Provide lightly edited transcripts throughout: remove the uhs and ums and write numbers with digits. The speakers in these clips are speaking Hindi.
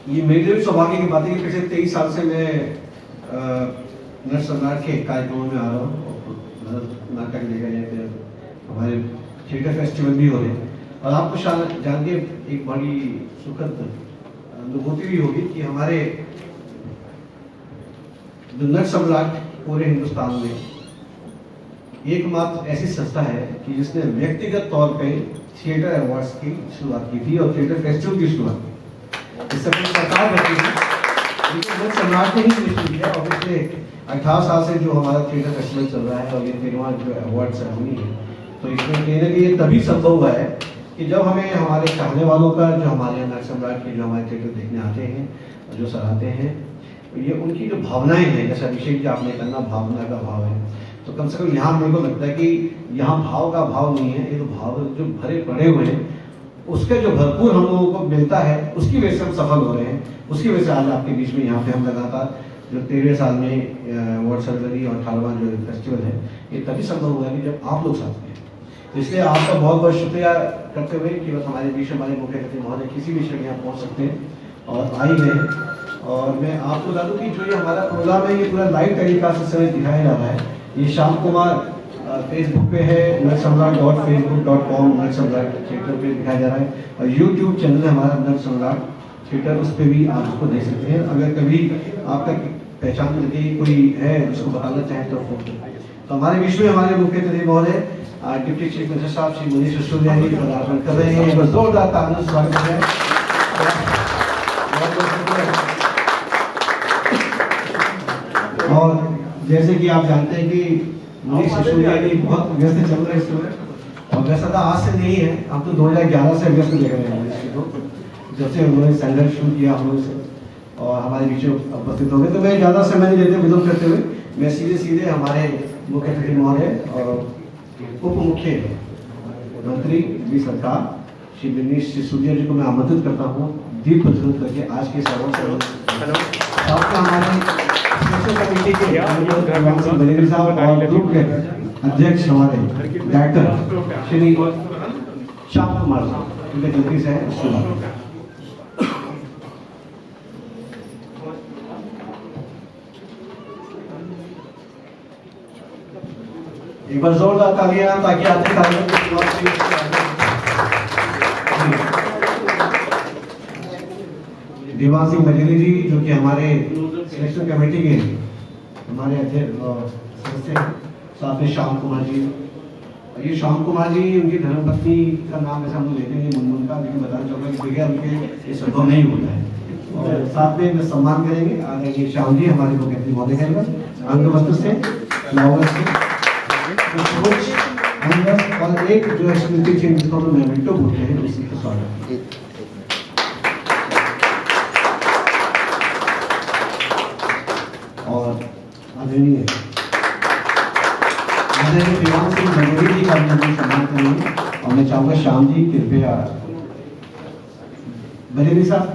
ये मेरे लिए भी सौभाग्य की बात है कि पिछले 23 साल से मैं नट सम्राट के कार्यक्रमों में आ रहा हूँ। नाटक लेकर जाए फिर हमारे थिएटर फेस्टिवल भी हो रहे हैं और आपको जान के एक बड़ी सुखद अनुभूति भी होगी कि हमारे नट सम्राट पूरे हिंदुस्तान में एकमात्र ऐसी संस्था है कि जिसने व्यक्तिगत तौर पे थिएटर अवार्ड्स की शुरुआत की थी और थिएटर फेस्टिवल की शुरुआत की। इससे अपनी सरकार रहती है लेकिन नट सम्राट ने ही शुरू किया और पिछले 18 साल से जो हमारा थिएटर फेस्टिवल चल रहा है और ये 13वां जो अवार्ड सेरेमनी है, तो इसमें कहीं ना कहीं तभी संभव हुआ है कि जब हमें हमारे चाहने वालों का जो हमारे नट सम्राट के जो हमारे थिएटर देखने आते हैं और जो सराहते हैं, ये उनकी जो भावनाएं हैं, जैसे अभिषेक जी आपने कहना भावना का भाव है, तो कम से कम यहाँ मेरे को लगता है कि यहाँ भाव का भाव नहीं है, ये तो भाव जो भरे पड़े हुए हैं उसके जो भरपूर हम लोगों को मिलता है उसकी वजह से हम सफल हो रहे हैं। उसकी वजह से आज आपके बीच में यहाँ पे हम लगातार जो 13वें साल में अवार्ड सेरेमनी और 18वां जो फेस्टिवल है, ये तभी संभव हुआ है कि जब आप लोग साथ में। तो इसलिए आपका बहुत बहुत शुक्रिया करते हुए कि बस हमारे बीच हमारे मुख्य अतिथि महोदय किसी भी क्षण यहाँ पहुँच सकते हैं और आई गए हैं। और मैं आपको बता दूँ कि जो ये हमारा प्रोग्राम है ये पूरा लाइव टेलीकास्ट इस समय दिखाया जा रहा है। ये शाम कुमार फेसबुक पे है, nutsamrat.facebook.com नट सम्राट थिएटर पे दिखाया जा रहा है और यूट्यूब चैनल है हमारा नट सम्राट थिएटर, उस पर भी आप उसको देख सकते हैं। अगर कभी आपका पहचान करके कोई है जिसको बताना चाहें तो हमारे बीच में हमारे मुख्य अतिथि महोदय डिप्टी चीफ मिनिस्टर साहब श्री मनीष सिसोदिया जी पदार्पण कर रहे हैं। एक जोरदार तालियों से स्वागत है। और जैसे कि आप जानते हैं कि मनीष सिसोदिया जी बहुत व्यस्त चल रहे हैं इस समय और व्यस्तता आज से नहीं है, हम तो 2011 से व्यस्त देख रहे हैं मनीष जी को, जब से उन्होंने संघर्ष शुरू किया हम लोग से और हमारे बीच उपस्थित हो गए। तो मैं ज़्यादा समय नहीं लेते विलंब करते हुए मैं सीधे हमारे मुख्य अतिथि महोदय और उप मुख्य मंत्री भी सरकार श्री मनीष सिसोदिया जी को मैं आमंत्रित करता हूँ दीप प्रज्वलित करके आज के साथ हमारे कमेटी के साहब और ग्रुप के अध्यक्ष हमारे डायरेक्टर श्री श्याम कुमार साहब उनके जल्दी से है। एक बार जोरदार तालियां ताकि आपकी दीवान सिंह मजेली जी जो कि हमारे सिलेक्शन कमेटी के हमारे अध्यक्ष सदस्य हैं, साथ में श्याम कुमार जी। ये श्याम कुमार जी उनकी धर्मपत्नी का नाम ऐसा हम लोग लेते हैं मुनमुन का, लेकिन बताना चाहूँगा कि बगैर उनके ये संभव नहीं होता है। और साथ में सम्मान करेंगे आगे श्याम जी हमारे मुख्य अतिथि महोदय करेंगे अंग वस्त्र से फ्लावर से और एक जो स्मृति चिन्ह जिसको हम मेमेंटो बोलते हैं उसी का स्वागत। और आदरणीय दीवान सिंह मजेली जी का भी सम्मान करेंगे और मैं चाहूँगा श्याम जी कृपया मजेली साहब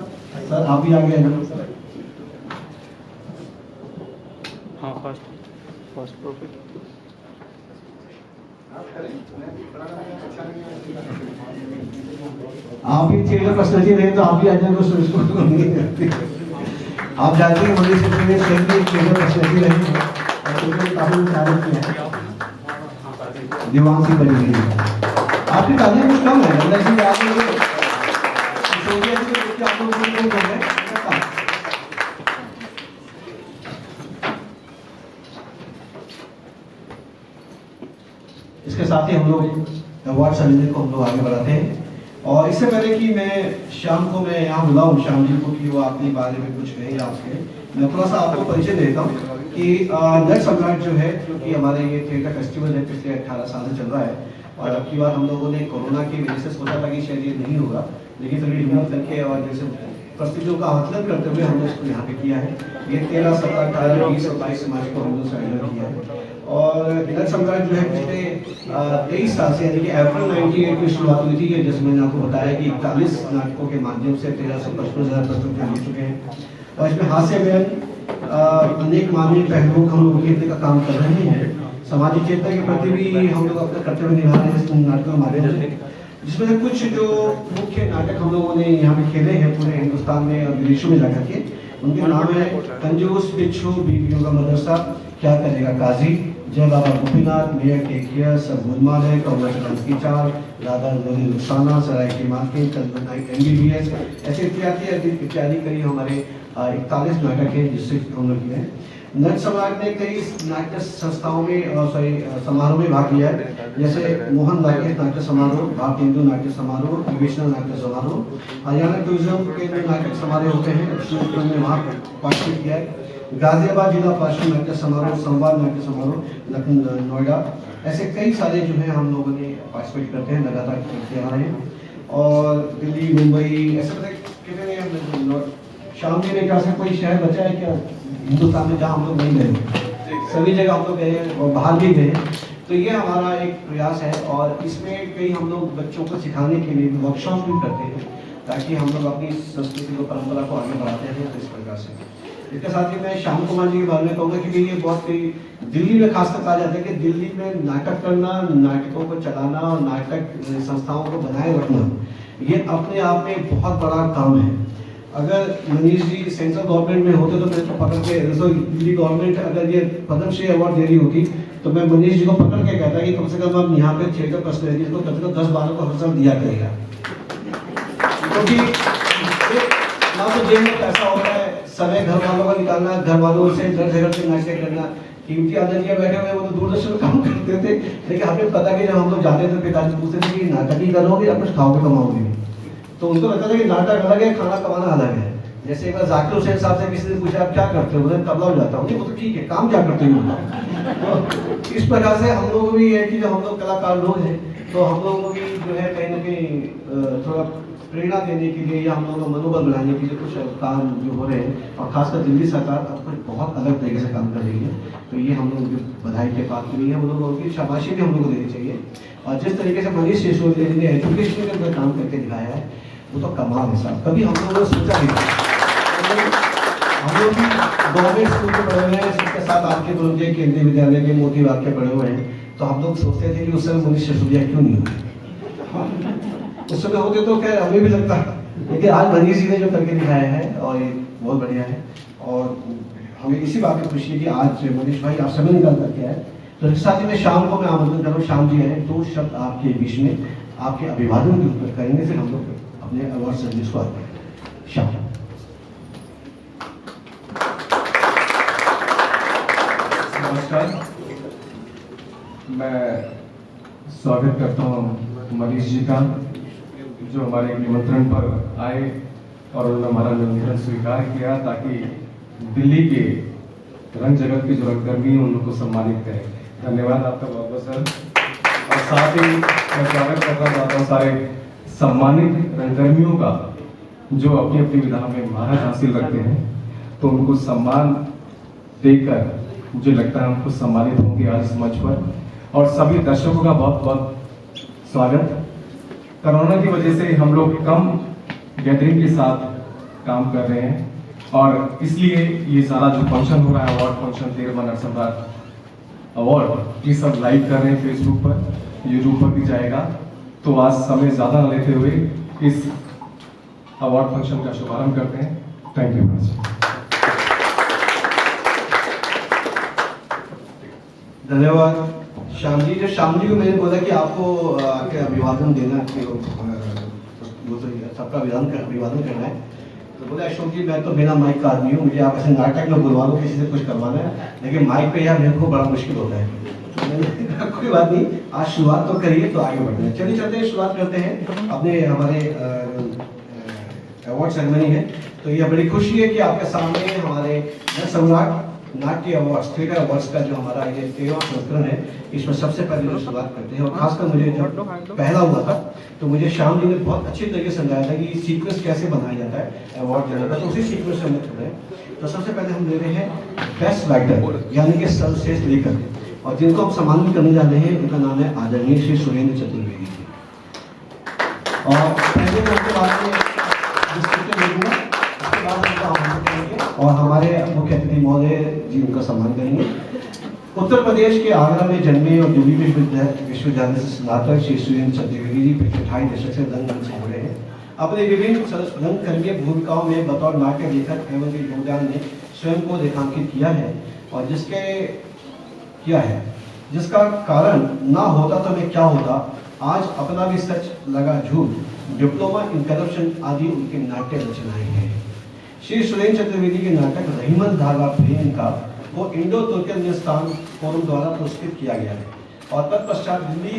सर आप भी आगे आना। हाँ फर्स्ट प्रॉफिट आप भी थिएटर पर्सनैलिटी रहे तो आप भी आ जाएंगे आप जानते हैं मनीष सिसोदिया थिएटर पर्सनैलिटी रहे और काफी तारीफ की है दीवान सिंह मजेली आपकी तालियां कुछ कम है मतलब कि आप सिसोदिया जी को देख के आप लोग को कर रहे हैं। इसके साथ ही हम लोग अवार्ड सेरेमनी को हम लोग आगे बढ़ाते हैं और इससे पहले कि मैं शाम को मैं यहाँ बुलाऊँ श्याम जी को कि वो अपने बारे में कुछ कहें आपके, मैं थोड़ा सा आपको परिचय देता हूँ कि नट सम्राट जो है क्योंकि हमारे ये थिएटर फेस्टिवल है पिछले 18 साल से चल रहा है और अब की बार हम लोगों ने कोरोना की वजह से सोचा था कि शायद ये नहीं होगा, लेकिन थोड़ी हिम्मत करके और जैसे परिस्थितियों का आकलन करते हुए हमने इसको यहाँ पे किया है। ये 13, 17, 18, 20 और 22 मार्च को हम लोग से आयोजन किया है और नट सम्राट जो है पिछले 23 साल से यानी कि अप्रैल 98 की शुरुआत हुई थी, जैसे मैंने आपको बताया कि 41 नाटकों के माध्यम से 1355,000 प्रस्तुत हो चुके हैं और इसमें हास्य में अनेक मानवीय पहलुओं का हम लोग उकेरने का काम कर रहे हैं। सामाजिक चेतना के प्रति भी हम लोग अपना कर्तव्य निभा रहे हैं इस नाटकों के माध्यम से जिसमें से कुछ जो मुख्य नाटक हम लोगों ने यहाँ पे खेले हैं पूरे हिंदुस्तान में और विदेशों में जाकर के, उनके नाम है कंजूस, बिच्छू, बीवियों का मदरसा, क्या करेगा काजी, जय बाबा गोपीनाथ, मेयर टेक केयर, सब गुलमाल है, कौलाचरण की चाल, राधा नदी रुखसाना, सराय की मार्केट, कलबनाई MBBS, ऐसे इत्यादि कई हमारे 41 नाटक हैं जिससे हम लोग किए हैं। नट सम्राट ने कई नाट्य संस्थाओं में समारोह में भाग लिया है, जैसे मोहन भागवत नाट्य समारोह, भारतीय हिंदू नाट्य समारोह, विवेचना नाट्य समारोह, हरियाणा टूरिज्म के जो नाटक समारोह होते हैं उसमें वहाँ पार्टिसिपेट किया है। गाजियाबाद जिला पार्षद नाट्य समारोह, संवाद नाट्य समारोह, लखनऊ, नोएडा, ऐसे कई सारे जो है हम लोगों ने पार्टिसिपेट करते हैं, लगातार करते आ रहे हैं। और दिल्ली, मुंबई, ऐसे कितने शाम जी ने कहा से कोई शहर बचा है क्या हिंदुस्तान में जहाँ हम लोग नहीं गए? सभी जगह हम लोग गए हैं और बाहर भी गए। तो ये हमारा एक प्रयास है और इसमें कई हम लोग बच्चों को सिखाने के लिए वर्कशॉप भी करते हैं ताकि हम लोग अपनी संस्कृति को, परंपरा को आगे बढ़ाते हैं। तो इस प्रकार से इसके साथ ही मैं श्याम कुमार जी के बारे में कहूँगा कि ये बहुत दिल्ली में खासकर कहा जाता है कि दिल्ली में नाटक करना, नाटकों को चलाना और नाटक संस्थाओं को बनाए रखना, ये अपने आप में बहुत बड़ा काम है। अगर मनीष जी सेंट्रल गवर्नमेंट में होते तो मैं तो पकड़ के, दिल्ली गवर्नमेंट अगर ये पद्मश्री अवार्ड दे रही होती तो मैं मनीष जी को पकड़ के कहता कि कम से कम आप यहाँ पे थिएटर पर्सनैलिटीज को कम से कम 10-12 को हर साल दिया करेगा, क्योंकि ना तो जेब में पैसा होता है, समय घर वालों का निकालना, घर वालों से दर झगड़ से नाश्ते करना। कीमती आदरणीय बैठे हुए वो तो दूरदर्शन में काम करते थे, लेकिन हमें पता कि जब हम लोग जाते थे पिताजी पूछते थे कि नाटक ही करोगे या कुछ खाओगे कमाओगे, तो उनको लगता था कि नाटक अलग है, खाना कमाना अलग है। जैसे एक बार जाकिर हुसैन साहब से किसी ने पूछा आप क्या करते हो, बोले तबला बजाता हूँ। वो तो ठीक है, काम क्या करते हो? तो इस प्रकार से हम लोग भी है कि जब हम लोग कलाकार लोग हैं तो हम लोगों को भी जो है कहीं ना कहीं थोड़ा प्रेरणा देने के लिए या हम लोगों का मनोबल बनाने के लिए कुछ काम जो हो रहे हैं, और खासकर दिल्ली सरकार अब कुछ बहुत अलग तरीके से काम कर रही है, तो ये हम लोगों की बधाई के पात्र नहीं है, वो लोगों की शाबाशी भी हम लोग को देनी चाहिए। और जिस तरीके से मनीष सिसोदिया जी ने एजुकेशन के अंदर काम करके दिखाया है वो तो कमाल है साहब, कभी हम लोगों ने सोचा नहीं। हम लोग भी गवर्नमेंट स्कूल में पढ़े हुए हैं, सबके साथ आपके गुरुजी केंद्रीय विद्यालय के मोती बाग के पढ़े हुए हैं, तो हम लोग सोचते थे कि उस समय मनीष सिसोदिया क्यों नहीं होते, उस समय होते तो खैर हमें भी लगता, लेकिन आज मनीष जी ने जो करके दिखाया है और ये बहुत बढ़िया है। और हमें इसी बात की खुशी है कि आज मनीष भाई आप समय निकाल करके आए। तो इसके साथ ही मैं शाम को मैं आमंत्रण कर रहा हूँ, शाम जी आए, 2 शब्द आपके बीच में आपके अभिवादन के ऊपर करेंगे, फिर हम लोग अपने अवार्ड सर्विस को आते हैं। शाम नमस्कार, मैं स्वागत करता हूँ मनीष जी का, जो हमारे निमंत्रण पर आए और उन्होंने हमारा निमंत्रण स्वीकार किया ताकि दिल्ली के रंग जगत की जो रंगकर्मी है उनको सम्मानित करें। धन्यवाद आपका बहुत बहुत सर। और साथ ही मैं स्वागत करना चाहता हूँ सारे सम्मानित रंगकर्मियों का जो अपनी अपनी विधा में महारत हासिल रखते हैं, तो उनको सम्मान देकर मुझे लगता है उनको सम्मानित होंगे आज इस मंच पर। और सभी दर्शकों का बहुत बहुत स्वागत। कोरोना की वजह से हम लोग कम गैदरिंग के साथ काम कर रहे हैं और इसलिए ये सारा जो फंक्शन हो रहा है, अवार्ड फंक्शन 13वां नट सम्राट अवार्ड, ये सब लाइव कर रहे हैं फेसबुक पर, यूट्यूब पर भी जाएगा। तो आज समय ज़्यादा न लेते हुए इस अवार्ड फंक्शन का शुभारंभ करते हैं। Thank you very much. धन्यवाद श्याम जी। जो श्याम जी को मैंने बोला कि आपको आके अभिवादन देना है, वो तो सबका अभिवादन करना है, तो बोले अशोक जी मैं तो बिना माइक का आदमी हूँ, मुझे आप ऐसे नाटक में बुलवा लो, किसी से कुछ करवाना है, लेकिन माइक पे यार मेरे को बड़ा मुश्किल होता है। कोई बात नहीं, आज शुरुआत तो करिए तो आगे बढ़ते हैं। चलिए चलते हैं, शुरुआत करते हैं अपने हमारे अवार्ड सेरेमनी है। तो ये बड़ी खुशी है कि आपके सामने हमारे नट सम्राट नाट्य अवार्ड्स, थिएटर अवार्ड्स का जो हमारा ये 13वां संस्करण है, इसमें सबसे पहले जो शुरुआत करते हैं। और खासकर मुझे जब पहला हुआ था तो मुझे श्याम जी ने बहुत अच्छी तरीके से समझाया था कि सीक्वेंस कैसे बनाया जाता है अवार्ड देने का, तो उसी सीक्वेंस से हम चल रहे हैं। तो सबसे पहले हम ले रहे हैं बेस्ट राइटर, यानी कि सर्वश्रेष्ठ लेखक, और जिनको हम सम्मानित करने जा रहे हैं उनका नाम है आदरणीय श्री सुरेंद्र चतुर्वेदी जी। और पहले मैं उसके बाद में डिस्क्रिप्शन दे दूंगा, उसके बाद उनका आमंत्रण करेंगे और हमारे मुख्य अतिथि महोदय जी उनका सम्मान करेंगे। उत्तर प्रदेश के आगरा में जन्मे और दिल्ली विश्वविद्यालय से स्नातक श्री सुरेंद्र चतुर्वेदी पिछले 2.5 दशक से रंगमंच से जुड़े हैं। अपने विभिन्न रंगकर्मीय भूमिकाओं में बतौर नाट्य लेखक एवं के योगदान ने स्वयं को रेखांकित किया है और जिसका कारण ना होता तो मैं क्या होता, आज अपना भी सच लगा झूठ, डिप्लोमा इन करप्शन आदि उनके नाट्य रचनाएं हैं। श्री सुरेंद्र चतुर्वेदी के नाटक रहीमन धागा प्रेम का वो इंडो तुर्कमेनिस्तान फोरम द्वारा पुरस्कृत किया गया है और तत्पश्चात दिल्ली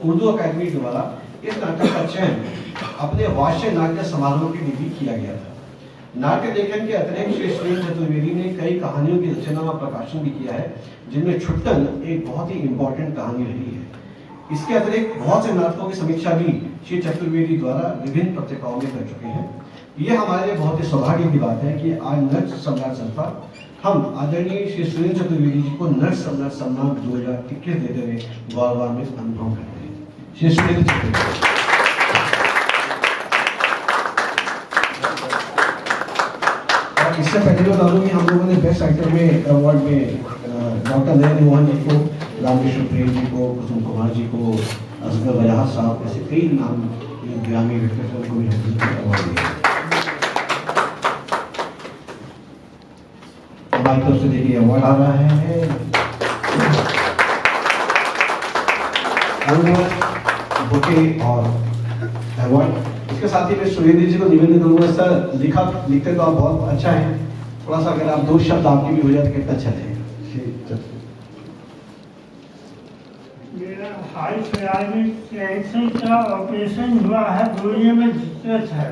उर्दू अकादमी द्वारा इस नाटक का चयन अपने वार्षिक नाट्य समारोह के लिए भी किया गया था। नाट्य लेखन के अतिरिक्त श्री सुरेंद्र चतुर्वेदी ने कई कहानियों की रचना और प्रकाशन भी किया है, जिनमें छुट्टन एक बहुत ही इंपॉर्टेंट कहानी रही है। इसके अतिरिक्त बहुत से नाटकों की समीक्षा भी श्री चतुर्वेदी द्वारा विभिन्न पत्रिकाओं में कर चुके हैं। ये हमारे लिए बहुत ही सौभाग्य की बात है कि आज नट सम्राट संस्था हम आदरणीय श्री सुरेंद्र चतुर्वेदी जी को नट सम्राट सम्मान 2021 देते हुए गौरवान्वित अनुभव करते हैं। श्री सुरेंद्र चतुर्वेदी। इससे पहले बता दूं कि हम लोगों ने बेस्ट एक्टर में अवार्ड में डॉक्टर नरेंद्र मोहन जी को, रामकृष्ण प्रेम जी को, कुसुम कुमार जी को, असगर वजाहत साहब, ऐसे कई नाम ग्रामीण व्यक्तित्व को भी अवार्ड दिया। हमारी तरफ से देखिए अवार्ड आ रहा है बुके और अवार्ड। इसके साथ ही मैं सुरेंद्र जी को निवेदन करूंगा, सर लिखते तो आप बहुत अच्छा है, थोड़ा सा अगर आप 2 शब्द आपके भी हो जाए तो कितना अच्छा रहेगा। मेरा हाल फिलहाल में कैंसर का ऑपरेशन हुआ है, गोलियों में दिक्कत है,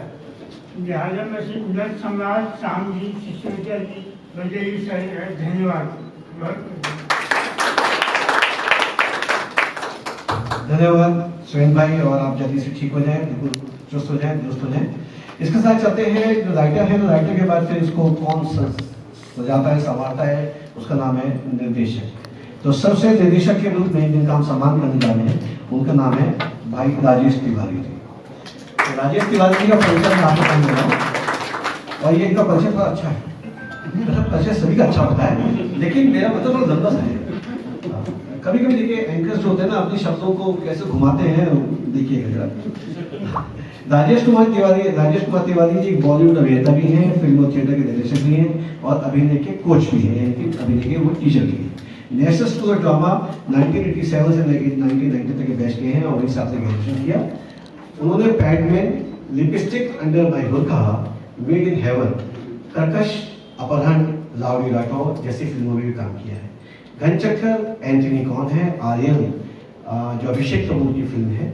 लिहाजा में से नट सम्राट शाम जी सिसोदिया जी वजह से धन्यवाद। धन्यवाद सुरेंद्र भाई, और आप जल्दी से ठीक हो जाए, बिल्कुल चुस्त हो जाए, दुरुस्त हो जाए। इसके साथ चलते हैं जो राइटर है, तो राइटर के बाद फिर इसको कौन सजाता है, संवारता है, उसका नाम है निर्देशक। तो सबसे निर्देशक के रूप में जिनका हम सम्मान करने जा रहे हैं उनका नाम है भाई राजेश तिवारी जी। तो राजेश तिवारी जी का परिचय मैं आपको कर दे रहा हूँ, और ये इनका परिचय थोड़ा अच्छा है, मतलब परिचय सभी का अच्छा होता है, लेकिन मेरा मतलब थोड़ा लंबा सा है। कभी कभी देखिए एंकर्स जो होते हैं ना, अपने शब्दों को कैसे घुमाते हैं, देखिएगा जरा। राजेश कुमार तिवारी जी बॉलीवुड अभिनेता भी हैं, फिल्म और थिएटर के निर्देशक भी हैं और अभिनय के कोच भी हैं, यानी कि अभिनय के वो टीचर भी हैं। नेशनल स्कूल ऑफ ड्रामा 1987 से 1990 तक के बैच के हैं और 19 साल से ग्रेजुएशन किया। उन्होंने Padman, lipstick under my burqa, made in heaven, Karkash, Apharan, लावड़ी राठौर जैसी फिल्मों में भी काम किया है। घनचक्कर, एंटनी कौन है, आर्यन जो अभिषेक कपूर की फिल्म है,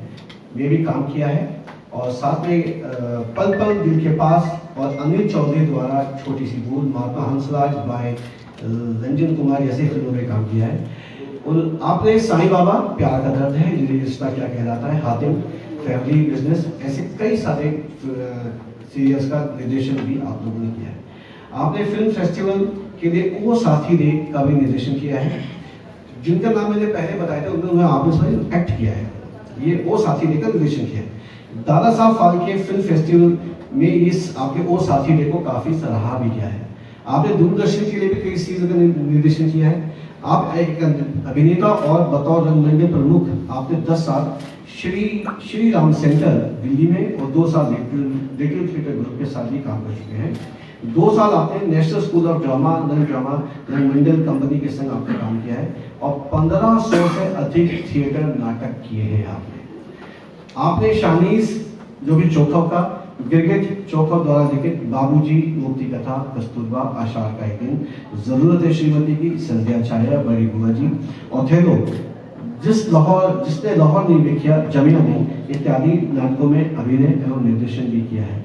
में भी काम किया है, और साथ में पल पल दिल के पास और अनिल चौधरी द्वारा छोटी सी भूल, महात्मा हंसराज बाय रंजन कुमार जैसी फिल्मों में काम किया है। आपने साईं बाबा, प्यार का दर्द है, जिंदगी रिश्ता क्या कहलाता है, हातिम, फैमिली बिजनेस, ऐसे कई सारे सीरियल्स का निर्देशन भी आप लोगों ने किया है। आपने फिल्म फेस्टिवल के लिए वो साथी दे का भी निर्देशन किया है, जिनका नाम मैंने पहले बताया था, उन्होंने आपने एक्ट किया है, ये वो साथी दे का निर्देशन किया है। दादा साहब फाल्के फिल्म फेस्टिवल में इस आपके ओ साथी डे को काफी सराहा भी किया है। आपने दूरदर्शन के लिए भी कई चीजों का निर्देशन किया है। आप एक अभिनेता और बतौर रंगमंडल प्रमुख आपने 10 साल श्री राम सेंटर दिल्ली में और 2 साल लिटिल थिएटर ग्रुप के साथ भी काम कर चुके हैं। 2 साल आपने national school of drama Rangmandal company के संग आपने काम किया है और 1500 से अधिक थिएटर नाटक किए हैं आपने शानीस जो भी चोखव का, गिरगिट चोखव द्वारा लिखित बाबूजी, मुक्ति कथा, कस्तूरबा, आषाढ़ का एक दिन, जरूरत है श्रीमती की, संध्या छाया, बड़ी बुआ जी, ओथेलो, जिसने लाहौर नहीं देखा, जमिया नहीं, इत्यादि नाटकों में अभिनय एवं निर्देशन भी किया है।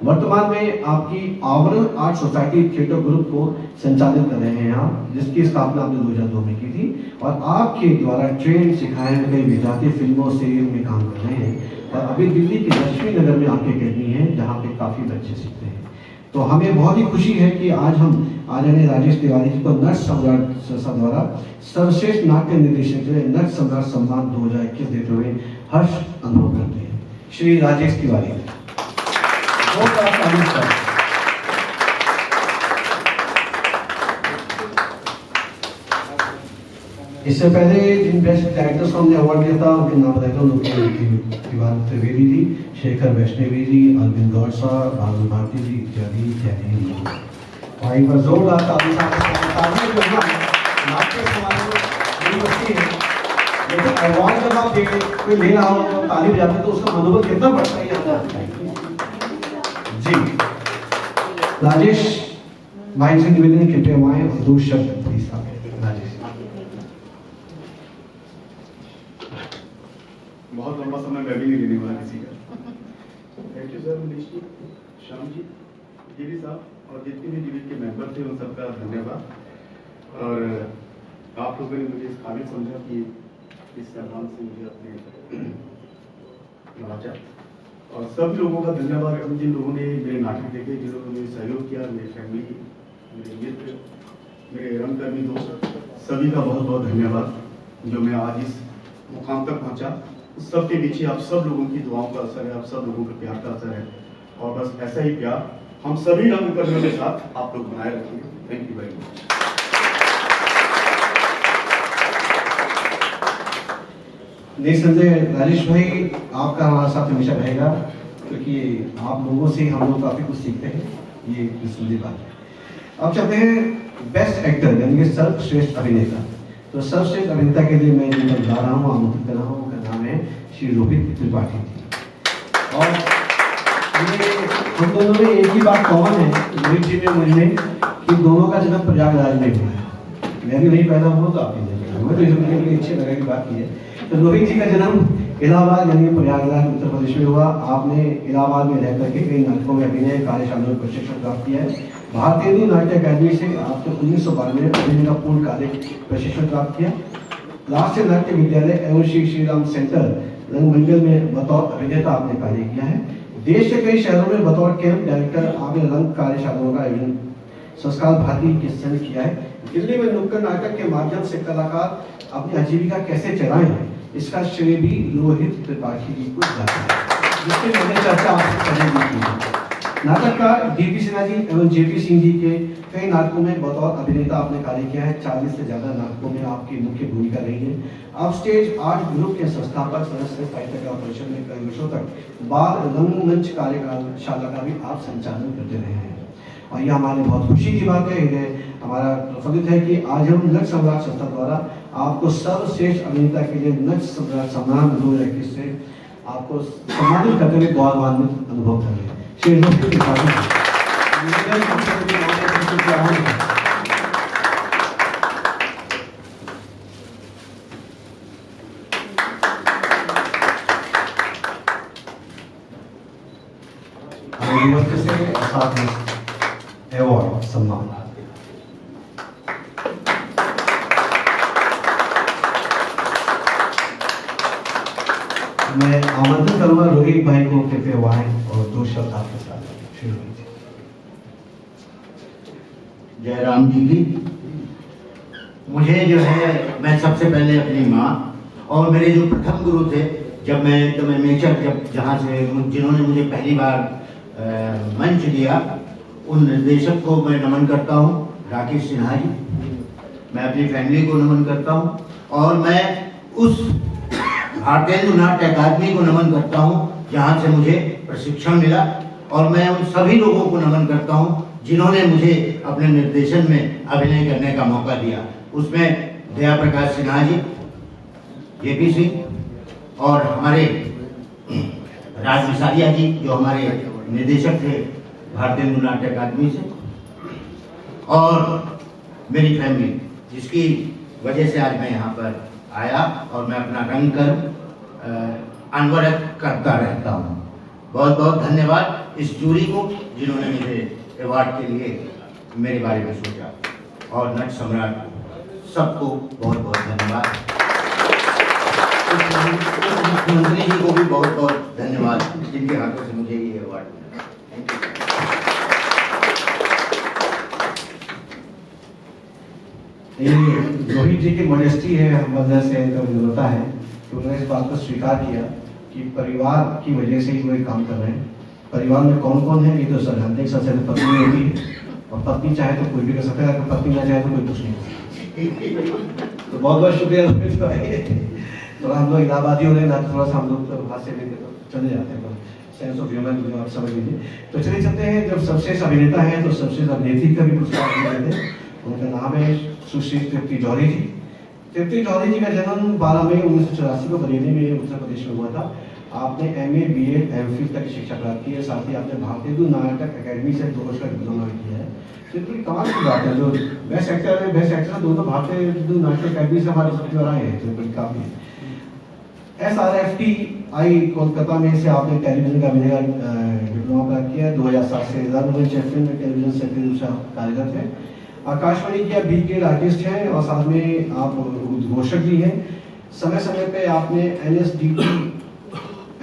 वर्तमान में आपकी आवरण आर्ट सोसाइटी थिएटर ग्रुप को संचालित कर रहे हैं आप, जिसकी स्थापना आपने 2002 में की थी, और आपके द्वारा ट्रेन सिखाए कई विद्यार्थी फिल्मों सीरियल में काम कर रहे हैं, और अभी दिल्ली के लक्ष्मी नगर में आपकी अकेडमी है जहाँ पे काफी बच्चे सीखते हैं। तो हमें बहुत ही खुशी है कि आज हम आदरणीय राजेश तिवारी जी को नट सम्राट संस्था द्वारा सर्वश्रेष्ठ नाट्य निर्देशक के लिए नट सम्राट सम्मान 2021 देते हुए हर्ष अनुभव करते हैं। श्री राजेश तिवारी इससे पहले जिन बेस्ट डायरेक्टर्स को हमने अवार्ड दिया था उनके नाम बताया था, दीवान त्रिवेदी जी, शेखर वैष्णवी जी, अरविंद गौड़ साहब, भानु भारती जी इत्यादि इत्यादि। और एक बार जोरदार ताली जो है नाट्य समाज में यूनिवर्सिटी है, लेकिन अवार्ड जब आप कोई ले रहा हो तो ताली बजाते तो उसका मनोबल कितना बढ़ता है जी। राजेश भाई से निवेदन कृपया आए और 2 शब्द प्लीज राजेश। बहुत लंबा समय मैं भी नहीं लेने वाला किसी का। Thank you sir, Manish ji, Shyam ji, गिरी साहब और जितने भी यूनिट के मेंबर थे उन सबका धन्यवाद। और आप लोगों ने मुझे इस काबिल समझा कि इस सम्मान से मुझे अपने नवाजा। और सब लोगों का धन्यवाद, जिन लोगों ने मेरे नाटक देखे, जिन लोगों ने सहयोग किया, मेरी फैमिली, मेरे मित्र, मेरे रंगकर्मी दोस्त, सभी का बहुत बहुत धन्यवाद। जो मैं आज इस मुकाम तक पहुंचा, सबके पीछे आप सब लोगों की दुआओं का असर है, आप सब लोगों के प्यार का असर है। और बस ऐसा ही प्यार हम सभी रंगकर्मियों के साथ आप लोग बनाए रखेंगे। Thank you very much. नहीं संजय, राजेश भाई आपका हमारे साथ हमेशा रहेगा, क्योंकि आप लोगों से हम लोग काफी कुछ सीखते हैं, ये सीधी बात है। अब चलते हैं बेस्ट एक्टर यानी कि सर्वश्रेष्ठ अभिनेता। तो सर्वश्रेष्ठ अभिनेता के लिए मैं जिनका बुला रहा हूँ, आमंत्रित कर रहा हूँ, उनका नाम है श्री रोहित त्रिपाठी जी। और ये हम दोनों में एक ही बात कॉमन है, रोहित जी में मुझे, कि दोनों का जन्म प्रयागराज में हुआ है। मैं भी नहीं पैदा हुआ तो आप नहीं पैदा हुआ, तो इसमें मुझे बड़ी अच्छी लगा की बात की है। तो रोहित जी का जन्म इलाहाबाद यानी प्रयागराज उत्तर प्रदेश में हुआ। आपने इलाहाबाद में रह करके कई नाटकों में अभिनय कार्यशालाओं में प्रशिक्षण प्राप्त किया है। भारतीय नाट्य अकादमी से आपने 1992 में अभिनय का पूर्णकालिक प्रशिक्षण प्राप्त किया। राष्ट्रीय नाट्य विद्यालय एवं श्री श्रीराम सेंटर रंगमंडल में बतौर अभिनेता आपने कार्य किया है। देश के कई शहरों में बतौर कैंप डायरेक्टर आपने रंग कार्यशालाओं का आयोजन संस्कार भारती के संग किया है। दिल्ली में नुक्कड़ नाटक के माध्यम से कलाकार अपनी आजीविका कैसे चलाए हैं, इसका श्रेय भी रोहित त्रिपाठी जी को जाता है, जिसकी मैंने चर्चा आपसे पहले भी की है। नाटककार डीपी सिन्हा जी एवं जेपी सिंह जी के कई नाटकों में बतौर अभिनेता आपने कार्य किया है। 40 से ज्यादा नाटकों में आपकी मुख्य भूमिका रही है। आप स्टेज आर्ट ग्रुप के संस्थापक सदस्य साहित्य का परिषद में कई वर्षों तक बाल रंगमंच कार्यशाला का भी आप संचालन करते रहे हैं। और यह हमारे बहुत खुशी की बात है, हमारा प्रफुल्लित है कि आज हम नट सम्राट संस्था द्वारा आपको सर्वश्रेष्ठ अभिनेता के लिए नट सम्राट सम्मान 2021 से आपको सम्मानित करते हुए गौरवान्वित अनुभव कर रहे हैं। श्री रोहित त्रिपाठी से साथ में अवार्ड सम्मान। मैं आमंत्रित करूंगा रोहित भाई को कृपया आए और 2 शब्द आपके साथ शुरू कीजिए। जयराम जी की मुझे जो है, मैं सबसे पहले अपनी माँ और मेरे जो प्रथम गुरु थे, जब मैं जब जहाँ से जिन्होंने मुझे पहली बार मंच दिया, उन निर्देशक को मैं नमन करता हूँ, राकेश सिन्हा जी। मैं अपनी फैमिली को नमन करता हूँ और मैं उस भारतीय नाट्य अकादमी को नमन करता हूँ जहाँ से मुझे प्रशिक्षण मिला। और मैं उन सभी लोगों को नमन करता हूँ जिन्होंने मुझे अपने निर्देशन में अभिनय करने का मौका दिया। उसमें दया प्रकाश सिन्हा जी, जेपी सिंह और हमारे राज मिसारिया जी जो हमारे निर्देशक थे भारतीय नाट्य अकादमी से, और मेरी फैमिली जिसकी वजह से आज मैं यहाँ पर आया और मैं अपना रंग कर अनवरत करता रहता हूँ। बहुत बहुत धन्यवाद इस जूरी को जिन्होंने मुझे अवार्ड के लिए मेरे बारे में सोचा, और नट सम्राट सबको बहुत बहुत धन्यवाद। मुख्यमंत्री जी को भी बहुत बहुत धन्यवाद जिनके हाथों से मुझे ये अवार्ड मिला। रोहित जी की मॉडेस्टी है, हम वजह से होता है कि उन्होंने इस बात को स्वीकार किया कि परिवार की वजह से ही वो काम कर रहे हैं। परिवार में कौन कौन है ये तो सर जानते हैं, सबसे पत्नी होगी और पत्नी चाहे तो कोई भी कर सकता है, अगर पत्नी ना चाहे तो कोई कुछ नहीं कर सकता। तो बहुत बहुत शुक्रिया रमेश भाई। तो हम लोग इलाहाबादी हो रहे ना, थोड़ा सा हम लोग तो हाथ से लेके तो चले जाते हैं, सेंस ऑफ ह्यूमर जो आप समझ लीजिए। तो चलिए चलते हैं, जब सर्वश्रेष्ठ अभिनेता है तो सर्वश्रेष्ठ अभिनेत्री का भी पुरस्कार दिए जाते हैं। उनका नाम है सुश्री तृप्ति जौहरी जी। तृप्ति जौहरी जी का जन्म 12 मई 1984 को बरेली में उत्तर प्रदेश में हुआ था। आपने MA, BA, MPhil तक की शिक्षा प्राप्त की है। साथ ही आपने भारतीय दूर नाटक अकेडमी से 2 वर्ष का डिप्लोमा भी किया है। तो ये कमाल की बात है, जो बेस्ट एक्टर है, बेस्ट एक्ट्रेस दोनों भारतीय दूर नाटक अकेडमी से हमारे सबके और आए हैं, तो बड़ी काफी SRFTI कोलकाता में से आपने टेलीविजन का अभिनय डिप्लोमा प्राप्त किया है। 2007 से रंगमंच FM में टेलीविजन सेक्रेटरी रूप से कार्यरत है। आकाशवाणी के बी ग्रेड आर्टिस्ट हैं और साथ में आप उद्घोषक भी हैं। समय समय पे आपने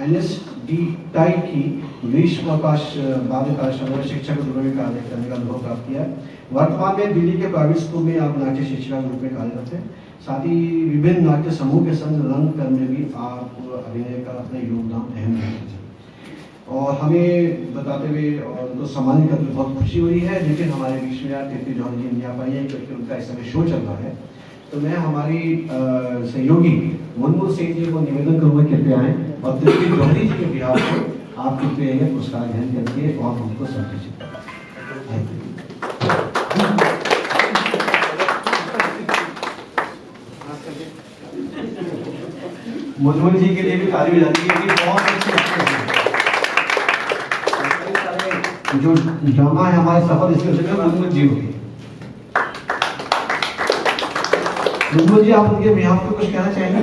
NSDTI की ग्रीष्मावकाश बाल्यकाल समय शिक्षा के रूप में कार्य करने का अनुभव प्राप्त किया है। वर्तमान में दिल्ली के प्राइवेट स्कूल में आप नाट्य शिक्षिका के रूप में कार्यरत हैं। साथ ही विभिन्न नाट्य समूह के संग रंगकर्म में भी आप अभिनय का अपना योगदान अहम है। और हमें बताते हुए और उनको सम्मानित करके बहुत खुशी हुई है, लेकिन हमारे बीच में तृप्ति जौहरी जी नहीं आ पाई है क्योंकि उनका इस समय शो चल रहा है। तो मैं हमारी सहयोगी मुनमुन सिंह जी को निवेदन करूंगा कृपया आए और तृप्ति जौहरी जी के बिहार को आप कृपया पुरस्कार ग्रहण करके और हमको संतुष्ट करें। मुनमुन जी के लिए भी ताली बजाती है कि बहुत अच्छे जो ड्रामा है हमारे सफल इसमें मुनमुन जी होगी। मुनमुन जी आप उनके बिहाफ पे कुछ कहना चाहेंगे?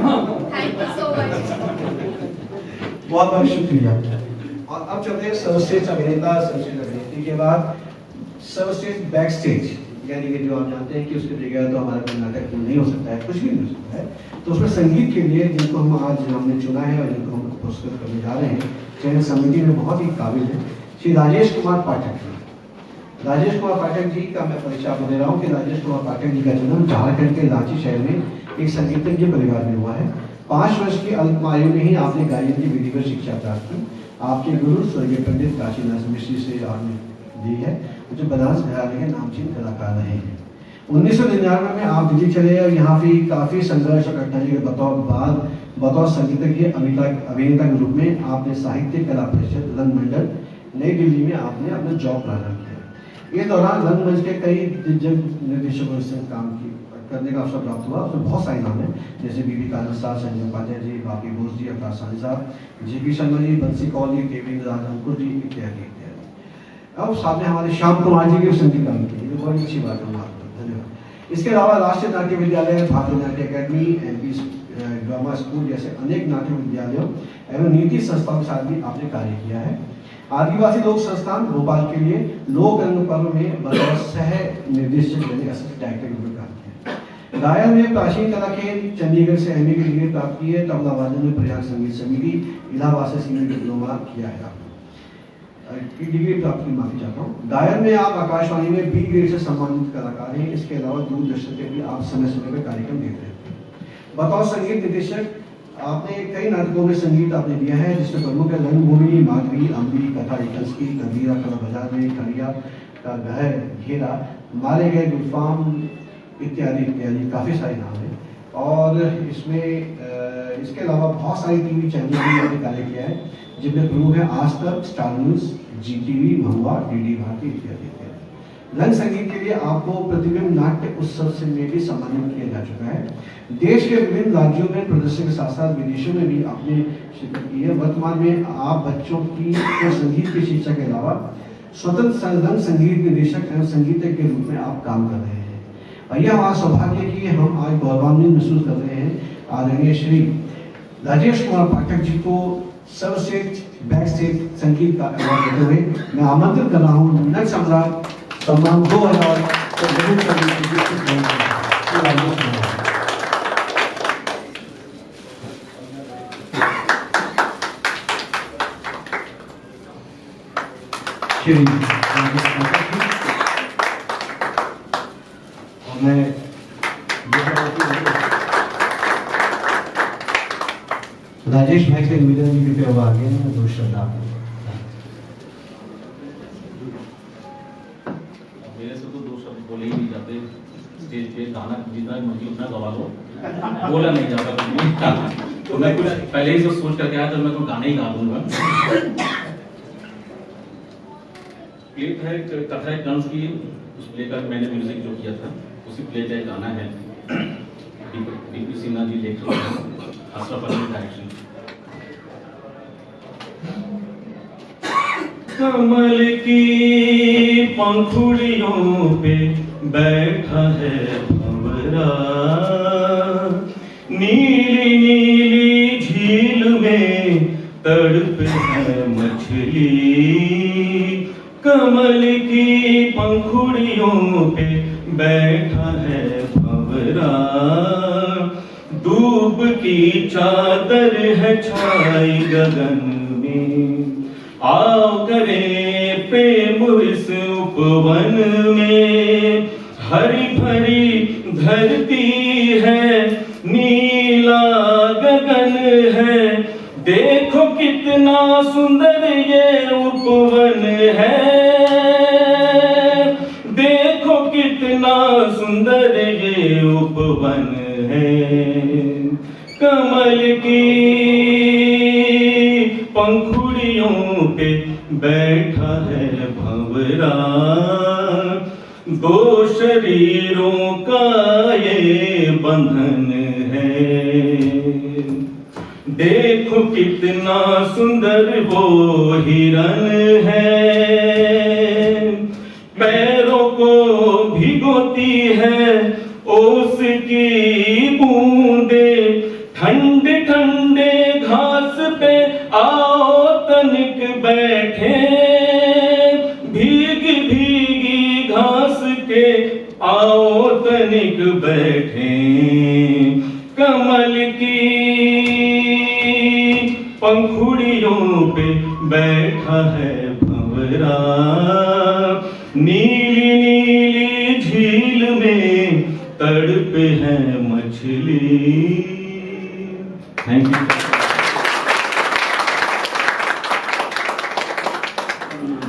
Thank you so much. बहुत बहुत शुक्रिया। और अब चलते हैं सर्वश्रेष्ठ अभिनेता सर्वश्रेष्ठ अभिनेत्री के बाद सर्वश्रेष्ठ बैक स्टेज, यानी कि जो आप जानते हैं कि उसके बगैर तो हमारा कोई नाटक नहीं हो सकता है, कुछ भी नहीं हो सकता है। तो उसमें संगीत के लिए जिनको हम आज हमने चुना है और जिनको हम पुरस्कृत करने जा रहे हैं, चयन समिति में बहुत ही काबिल है श्री राजेश कुमार पाठक जी। राजेश कुमार पाठक जी का मैं परिचय आपको दे रहा हूँ कि राजेश कुमार पाठक जी का जन्म झारखंड के रांची शहर में एक संगीतज्ञ परिवार में हुआ है। 5 वर्ष की अल्प आयु में ही आपने गायन की विधिवत शिक्षा प्राप्त की। आपके गुरु स्वर्गीय पंडित काशीनाथ मिश्री से आपने दी है, जो बनारस घराने के नामचीन कलाकार रहे हैं। 1999 में आप दिल्ली चले और यहाँ भी काफी संघर्ष और कठिनाई के बतौर संगीतज्ञ अभिनेता के रूप में आपने साहित्य कला परिषद रंग मंडल नई दिल्ली में आपने अपना जॉब प्रारंभ किया। इस दौरान रंगमंच के कई दिग्गज निर्देशकों से काम करने का अवसर प्राप्त हुआ। उसमें बहुत सारे नाम हैं, जैसे बीबी कानन साहब, संजय उपाध्याय जी, बापी बोस जी, अवतार सानी साहब, जीपी शर्मा जी, बंसी कौल जी, देवेंद्र राजनपुर जी इत्यादि इत्यादि। अब साथ में हमारे श्याम कुमार जी के संगीत काम किए, ये बहुत अच्छी बात है, धन्यवाद। इसके अलावा राष्ट्रीय नाट्य विद्यालय, Bharatiya Natya academy, MP drama school जैसे अनेक नाट्य विद्यालयों एवं नीति संस्थाओं के साथ भी आपने कार्य किया है। आदिवासी लोक संस्थान भोपाल के लिए लोक रंग पर्व में बतौर सह निर्देशक डायरेक्टर के रूप में काम किया। गायन में प्राचीन कला के चंडीगढ़ से MA की डिग्री प्राप्त की है। तबला वादन में प्रयाग संगीत समिति इलाहाबाद से सीनियर डिप्लोमा किया है आपने डिग्री प्राप्त की, माफी चाहता हूँ। गायन में आप आकाशवाणी में B ग्रेड से सम्मानित कलाकार हैं। इसके अलावा दूरदर्शन पे भी आप समय समय पर कार्यक्रम देते हैं। बतौर संगीत निर्देशक आपने कई नाटकों में संगीत आपने दिया है, जिसमें प्रमुख है रंगभूमि, माधवी, अम्बी, कथा की, कबीरा, कला बाजार में, खड़िया का घर, घेरा, मारे गए, गुलफाम इत्यादि इत्यादि काफ़ी सारे नाम हैं। और इसमें इसके अलावा बहुत सारी TV चैनल भी आपने कार्य किया है, जिनमें प्रमुख है आज तक, स्टार न्यूज़, GTV, भंगवा, DD भारती इत्यादि इत्यादि। रंग संगीत के लिए आपको प्रतिबिंब नाट्य उत्सव से में भी सम्मानित किया जा चुका है। देश के विभिन्न राज्यों में प्रदर्शन के साथ साथ विदेशों में भी आपने शिरकत की है। वर्तमान में आप बच्चों की संगीत की शिक्षा के अलावा स्वतंत्र रंग संगीत निर्देशक एवं संगीतज्ञ के रूप में आप काम कर रहे हैं। और यह हमारा सौभाग्य कि हम आज गौरवान्वित महसूस कर रहे हैं आदरणीय श्री राजेश कुमार पाठक जी को सर्वश्रेष्ठ बैक स्टेज संगीत का अवार्ड देते हुए मैं आमंत्रित कर रहा हूँ नट सम्राट सम्मान 2000 और मैं राजेश भाई से निवेदन की कृपया आगे दो शब्द आप मेरे से भी जाते स्टेज पे गाना जितना मर्जी उतना गवा लो, बोला नहीं जाता कुछ। तो मैं कुछ पहले ही सोच करके आया, तो मैं तो गाना ही गा दूंगा। प्ले है कथा है कंस की, उस प्ले का मैंने म्यूजिक जो किया था, उसी प्ले का गाना है। डीपी सिन्हा जी लेकर अशरफ अली डायरेक्शन। कमल की पंखुड़ियों पे बैठा है भंवरा, नीली नीली झील में तड़प है मछली। कमल की पंखुड़ियों पे बैठा है भंवरा, दूब की चादर है छाई गगन में। आओ करे प्रेम इस उपवन में, हरी भरी धरती है, नीला गगन है। देखो कितना सुंदर ये उपवन है, देखो कितना सुंदर ये उपवन है। कमल की पंखुड़ियों पे बैठा है भंवरा, दो शरीरों का ये बंधन है। देखो कितना सुंदर वो हिरन है, पैरों को भिगोती है ओस की बूंदे। ठंडे ठंडे घास पे आओ तनिक बैठे, भीगी भीगी घास के आओ तनिक बैठे। कमल की पंखुड़ियों पे बैठा है भंवरा, नीली नीली झील में तड़प है मछली। Thank you.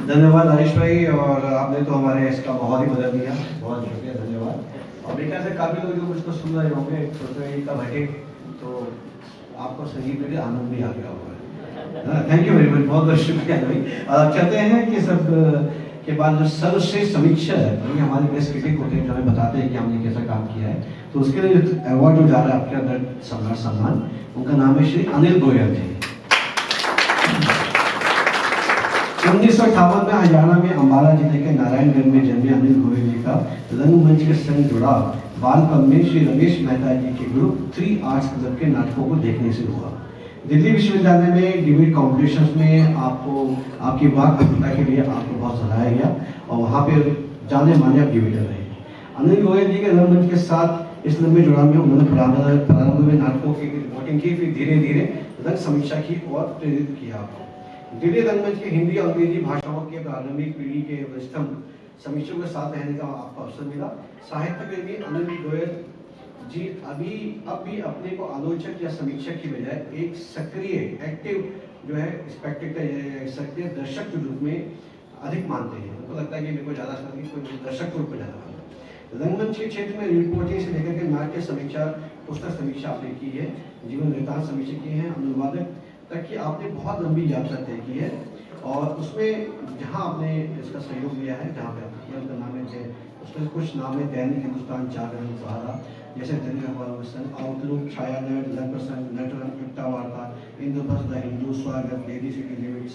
धन्यवाद आयुष भाई, और आपने तो हमारे इसका बहुत ही मदद दिया, बहुत शुक्रिया, धन्यवाद। और मेरे ख्याल से काफी लोग जो मुझको सुन रहे होंगे, सोच का बैठे तो आपको संगीत में भी आनंद भी आ गया होगा। थैंक यू वेरी मच, बहुत बहुत शुक्रिया भाई। कहते हैं कि सब के बाद जो सर्वश्रेष्ठ समीक्षा है, वही हमारे बेस्ट क्रिटिक होते हैं जो हमें बताते हैं कि हमने कैसा काम किया है। तो उसके लिए जो अवार्ड जो जा रहा है आपके अंदर सम्राट सम्मान, उनका नाम है श्री अनिल गोयल जी। 1958 में हरियाणा में अम्बाला जिले के नारायणगढ़ में जन्मे अनिल गोयल जी का रंगमंच के संग जुड़ा बालपन में श्री रमेश मेहता जी के ग्रुप 3 आर्ट्स क्लब के नाटकों को देखने से हुआ। दिल्ली विश्वविद्यालय में डिबेट कॉम्पिटिशन्स में आपको आपकी वाक पटुता के लिए आपको बहुत सराहा गया और वहाँ पे जाने माने आप डिबेटर रहे। अनिल गोयल जी के रंगमंच के साथ इस लंबे जुड़ाव में उन्होंने प्रारंभ में नाटकों की रिपोर्टिंग की, फिर धीरे धीरे रंग समीक्षा की और प्रेरित किया आपको। दिल्ली रंगमंच के हिंदी और अंग्रेजी भाषाओं के प्रारंभिक पीढ़ी के वरिष्ठम समीक्षकों के साथ रहने का आपको अवसर मिला। साहित्य प्रेमी अनिल गोयल जी अब भी अपने को आलोचक या समीक्षक की बजाय एक सक्रिय एक्टिव जो है स्पेक्टेटर सक्रिय दर्शक के रूप में अधिक मानते हैं। उनको लगता है कि मेरे को ज़्यादा कोई दर्शक के रूप में ज़्यादा मानता है। रंगमंच के क्षेत्र में रिपोर्टिंग से लेकर के नाट्य समीक्षा, पुस्तक समीक्षा आपने की है, जीवन वृत्तांत समीक्षा की है, अनुवादक तक की आपने बहुत लंबी यात्रा तय की है। और उसमें जहाँ आपने इसका सहयोग लिया है, जहाँ पे आपने किया, उनका नाम है, उसमें कुछ नाम है दैनिक हिंदुस्तान, जागरण, सहारा जैसे दैनिक अखबार, आउटलुक, छायानट, जनप्रसंग, नटरंग, इट्टा वार्ता, इंद्रप्रस्थ, द हिंदू, स्वागत, लेडी सिटी लिमिट्स,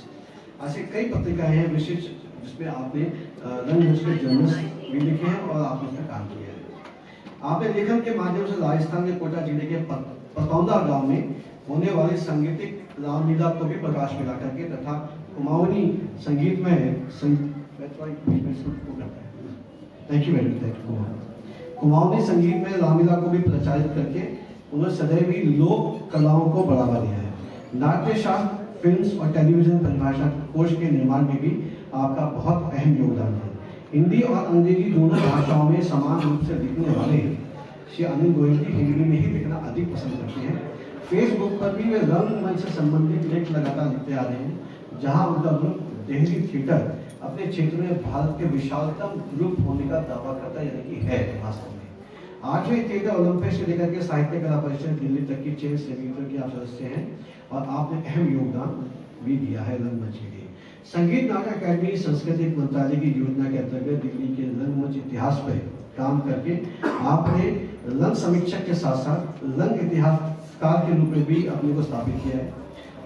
ऐसे कई पत्रिकाएं हैं विशिष्ट जिसमें आपने रंगमंच के जर्नल्स भी लिखे हैं और आपने उसमें काम किया है। आपने लेखन के माध्यम से राजस्थान के कोटा जिले के पतौंदा गांव में होने वाली सांगीतिक रामलीला को भी प्रकाश में ला करके तथा कुमाऊनी संगीत में thank you very much, Kumaoni संगीत में रामलीला को भी प्रचारित करके उन्होंने सदैव ही लोक कलाओं को बढ़ावा दिया है। नाट्य शास्त्र, फिल्म्स और टेलीविजन परिभाषा कोश के निर्माण में भी आपका बहुत अहम योगदान है। हिंदी और अंग्रेजी दोनों भाषाओं में समान रूप से लिखने वाले श्री अनिल गोयल जी हिंदी में ही लिखना अधिक पसंद करते हैं। फेसबुक पर भी वे रंगमंच से संबंधित लेख लगातार लिखते आ रहे हैं, जहां उनका ग्रुप दिल्ली थिएटर अपने क्षेत्र में भारत के विशालतम ग्रुप होने का दावा करता है, यानी कि है वास्तव में। 8वें थिएटर ओलंपिक से लेकर के साहित्य कला परिषद दिल्ली तक की 6 समितियों के आप सदस्य हैं और आपने अहम योगदान भी दिया है रंगमंच के लिए। संगीत नाटक अकादमी सांस्कृतिक मंत्रालय की योजना के अंतर्गत दिल्ली के रंगमंच इतिहास पर काम करके आपने रंग समीक्षक के साथ साथ रंग इतिहासकार के रूप में भी अपने को स्थापित किया है।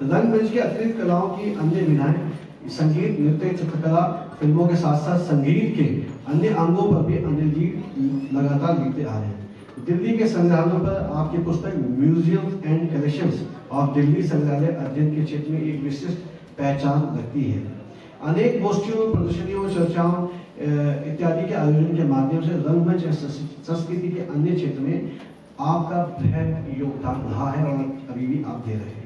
रंगमंच की अतिरिक्त कलाओं की अन्य विधाएं संगीत, नृत्य, चित्रकला, फिल्मों के साथ साथ संगीत के अन्य अंगों पर भी अनिल जी लगातार लिखते आ रहे हैं। दिल्ली के संग्रहालयों पर आपकी पुस्तक म्यूजियम एंड कलेक्शंस और दिल्ली संग्रहालय अध्ययन के क्षेत्र में एक विशिष्ट पहचान रखती है। अनेक गोष्ठियों, प्रदर्शनियों, चर्चाओं इत्यादि के आयोजन के माध्यम से रंगमंच संस्कृति के अन्य क्षेत्र में आपका बृहद योगदान रहा है और अभी भी आप दे रहे हैं।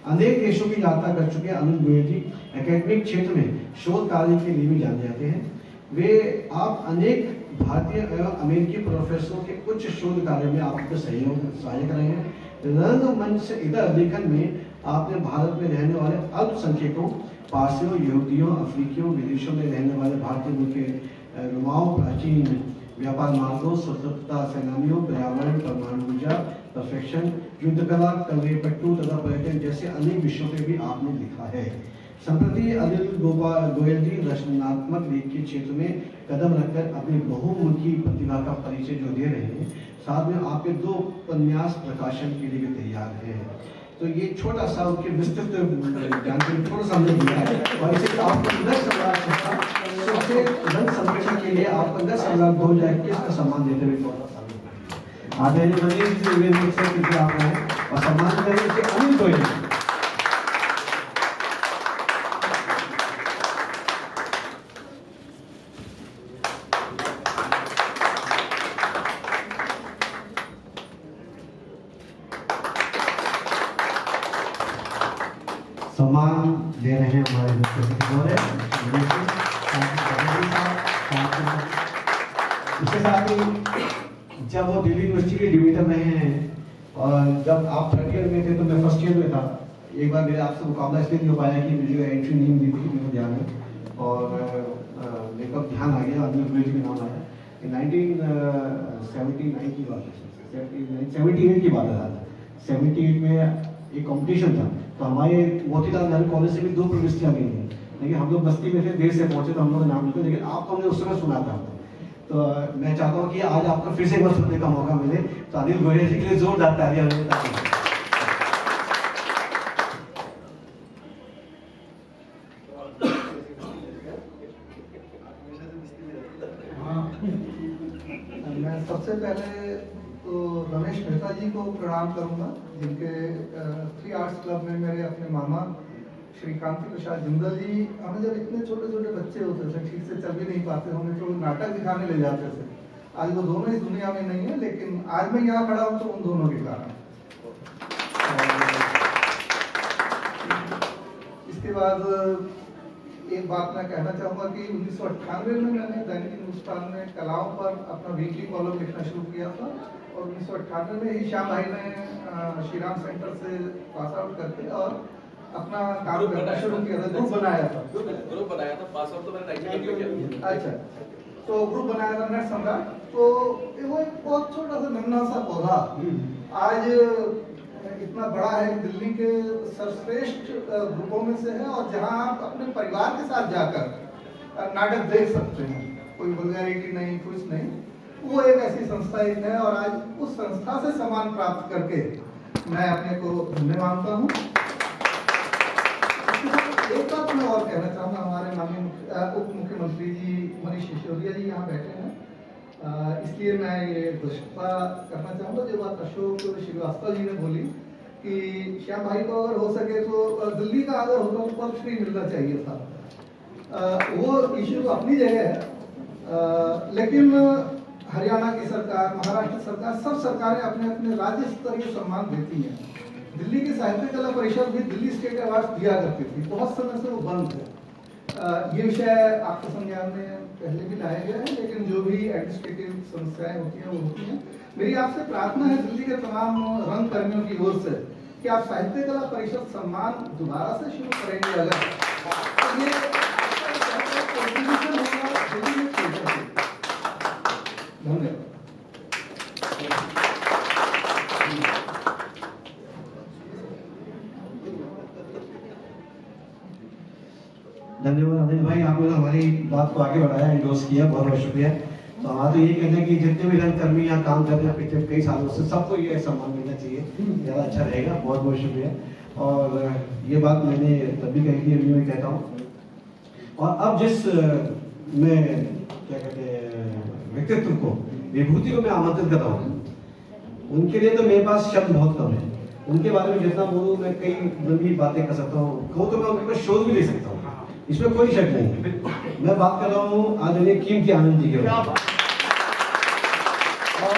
अनेक देशों की यात्रा कर चुके अनिल गोयल जी एकेडमिक क्षेत्र में शोध कार्य के लिए भी जाने जाते हैं। वे आप अनेक भारतीय एवं अमेरिकी प्रोफेसरों के उच्च शोध कार्य में आपके सहायक रहे हैं। रंगमंच से इधर लेखन में आपने भारत में रहने वाले अल्पसंख्यकों, पारसियों, यहूदियों, अफ्रीकियों, विदेशों में रहने वाले भारतीय मूल के युवाओं, प्राचीन व्यापार मार्गों, स्वतंत्रता सेनानियों, पर्यावरण, परमाणु ऊर्जा, परफेक्शन, युद्ध कला, कलरीपट्टू तथा पर्यटन जैसे अनेक विषयों पे भी आपने लिखा है। संप्रति अनिल गोयल जी रचनात्मक लेख के क्षेत्र में कदम रखकर अपनी बहुमुखी प्रतिभा का परिचय जो दे रहे हैं, साथ में आपके 2 उपन्यास प्रकाशन के लिए भी तैयार हैं। तो ये छोटा सा उनके विस्तृत जानकारी थोड़ा सा हमने दिया है और इसे आपको सबसे रंग समीक्षा के लिए आपको 10,2021 का सम्मान देते हुए थोड़ा सा आदरणीय मनीष जी आप हैं और सम्मान करेंगे अनिल गोयल। सम्मान दे रहे हैं हमारे इसके साथ ही जब वो दिल्ली यूनिवर्सिटी के डिबेटर रहे हैं और जब आप 3rd ईयर में थे तो मैं 1st ईयर में था। एक बार मेरे आपसे मुकाबला इसलिए नहीं हो पाया कि मुझे एंट्री नहीं मिली थी मेरे ध्यान में और मेरे को ध्यान आ गया अनिल गोयल जी का नाम आया। 1979 की बात है, 78 की बात है। 78 में एक कंपटीशन था तो हमारे मोतीलाल नेहरू कॉलेज से भी 2 प्रविष्टियां गई थी, लेकिन हम लोग बस्ती में थे, देर से पहुंचे तो हम लोग नाम लिखे, लेकिन आपको हमने उस समय सुना था। तो मैं चाहता हूँ कि आज आपको फिर से एक बार सुनने का मौका मिले, तो अनिल गोयल जी के लिए जोरदार तालियां मिले। मैं सबसे पहले तो रमेश मेहता जी को प्रणाम करूंगा, जिनके 3 आर्ट्स क्लब में मेरे अपने मामा श्री कांति प्रसाद जिंदल जी हमें जब इतने छोटे छोटे बच्चे होते थे, ठीक से चल भी नहीं पाते, हमें तो नाटक दिखाने ले जाते थे। आज वो दोनों इस दुनिया में नहीं है, लेकिन आज मैं यहाँ खड़ा हूँ तो उन दोनों के कारण। इसके बाद एक बात मैं कहना चाहूँगा कि 1998 में मैंने दैनिक हिंदुस्तान में कलाओं पर अपना वीकली कॉलम लिखना शुरू किया था और 1998 में ही श्याम भाई ने श्री राम सेंटर से पास आउट करके और अपना काम करना शुरू किया था। ग्रुप बनाया था पास आउट तो मैंने अच्छा, तो ग्रुप बनाया था नेट सम्राट। तो वो एक बहुत छोटा सा नन्हा सा पौधा आज इतना बड़ा है, दिल्ली के सर्वश्रेष्ठ ग्रुपों में से है और जहां आप अपने परिवार के साथ जाकर नाटक देख सकते हैं, कोई वल्गैरिटी नहीं, कुछ नहीं। वो एक ऐसी संस्था एक है और आज उस संस्था से सम्मान प्राप्त करके मैं अपने को धन्य मानता हूँ। एक बात मैं और कहना चाहूँगा, हमारे माननीय उप मुख्यमंत्री जी मनीष सिसोदिया जी यहाँ बैठे हैं, इसलिए मैं ये घोषणा करना चाहूँगा जो बात अशोक श्रीवास्तव जी ने बोली कि श्याम भाई को अगर हो सके तो दिल्ली का अगर होगा तो पद्मश्री मिलना चाहिए था। वो इश्यू तो अपनी जगह है, लेकिन हरियाणा की सरकार, महाराष्ट्र सरकार, सब सरकारें अपने अपने राज्य स्तरीय सम्मान देती हैं। दिल्ली की साहित्य कला परिषद भी दिल्ली स्टेट अवार्ड दिया करती थी, बहुत समय से वो बंद है। ये विषय आपके संज्ञान में पहले भी लाया गया है, लेकिन जो भी एडमिनिस्ट्रेटिव समस्याएं होती हैं वो होती हैं। मेरी आपसे प्रार्थना है दिल्ली के तमाम रंग कर्मियों की ओर से कि आप साहित्य कला परिषद सम्मान दोबारा से शुरू करेंगे। अगर तो ये धन्यवाद अनिल भाई, आपने हमारी बात को आगे बढ़ाया, इंडोर्स किया, बहुत बहुत शुक्रिया। तो हमारा तो यही कहना है कि जितने भी रंगकर्मी यहाँ काम कर रहे हैं पिछले कई सालों से, सबको ये सम्मान मिलना चाहिए, ज़्यादा अच्छा रहेगा। बहुत बहुत शुक्रिया। और ये बात मैंने तभी कही थी, अभी मैं कहता हूँ। और अब जिस मैं क्या कहते हैं व्यक्तित्व को, विभूति को मैं आमंत्रित कर रहा हूँ, उनके लिए तो मेरे पास शब्द बहुत कम है। उनके बारे में जितना बोलूँ मैं कई लंबी बातें कर सकता हूँ, कहूँ तो मैं उनके पास शोध भी ले सकता हूँ, इसमें कोई शक नहीं है। मैं बात कर रहा हूँ आदरणीय कीमती आनंद जी के बारे में। और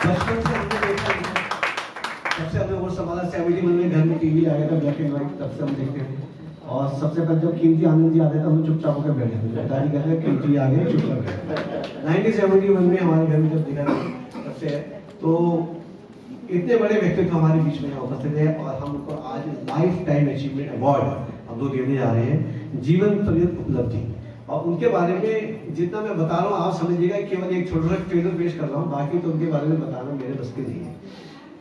बचपन से हमने देखा, सबसे हमने वो संभाला 71 में घर में टीवी आ गया था, ब्लैक एंड व्हाइट, तब से हम देखते हैं। और सबसे पहले जब कीमती आनंद जी आते थे हम चुपचाप होकर बैठे थे, दादी कहते हैं कीमती आ गए, चुपचाप बैठे। 1971 में हमारे घर में जब देखा तब से, तो इतने बड़े व्यक्तित्व हमारे बीच में उपस्थित है और हम उनको आज लाइफ टाइम अचीवमेंट अवार्ड हम लोग देने जा रहे हैं, जीवन पर्यंत उपलब्धि। और उनके बारे में जितना मैं बता रहा हूँ आप समझिएगा, केवल एक छोटा सा ट्रेलर पेश कर रहा हूँ, बाकी तो उनके बारे में बताना मेरे बस की नहीं है।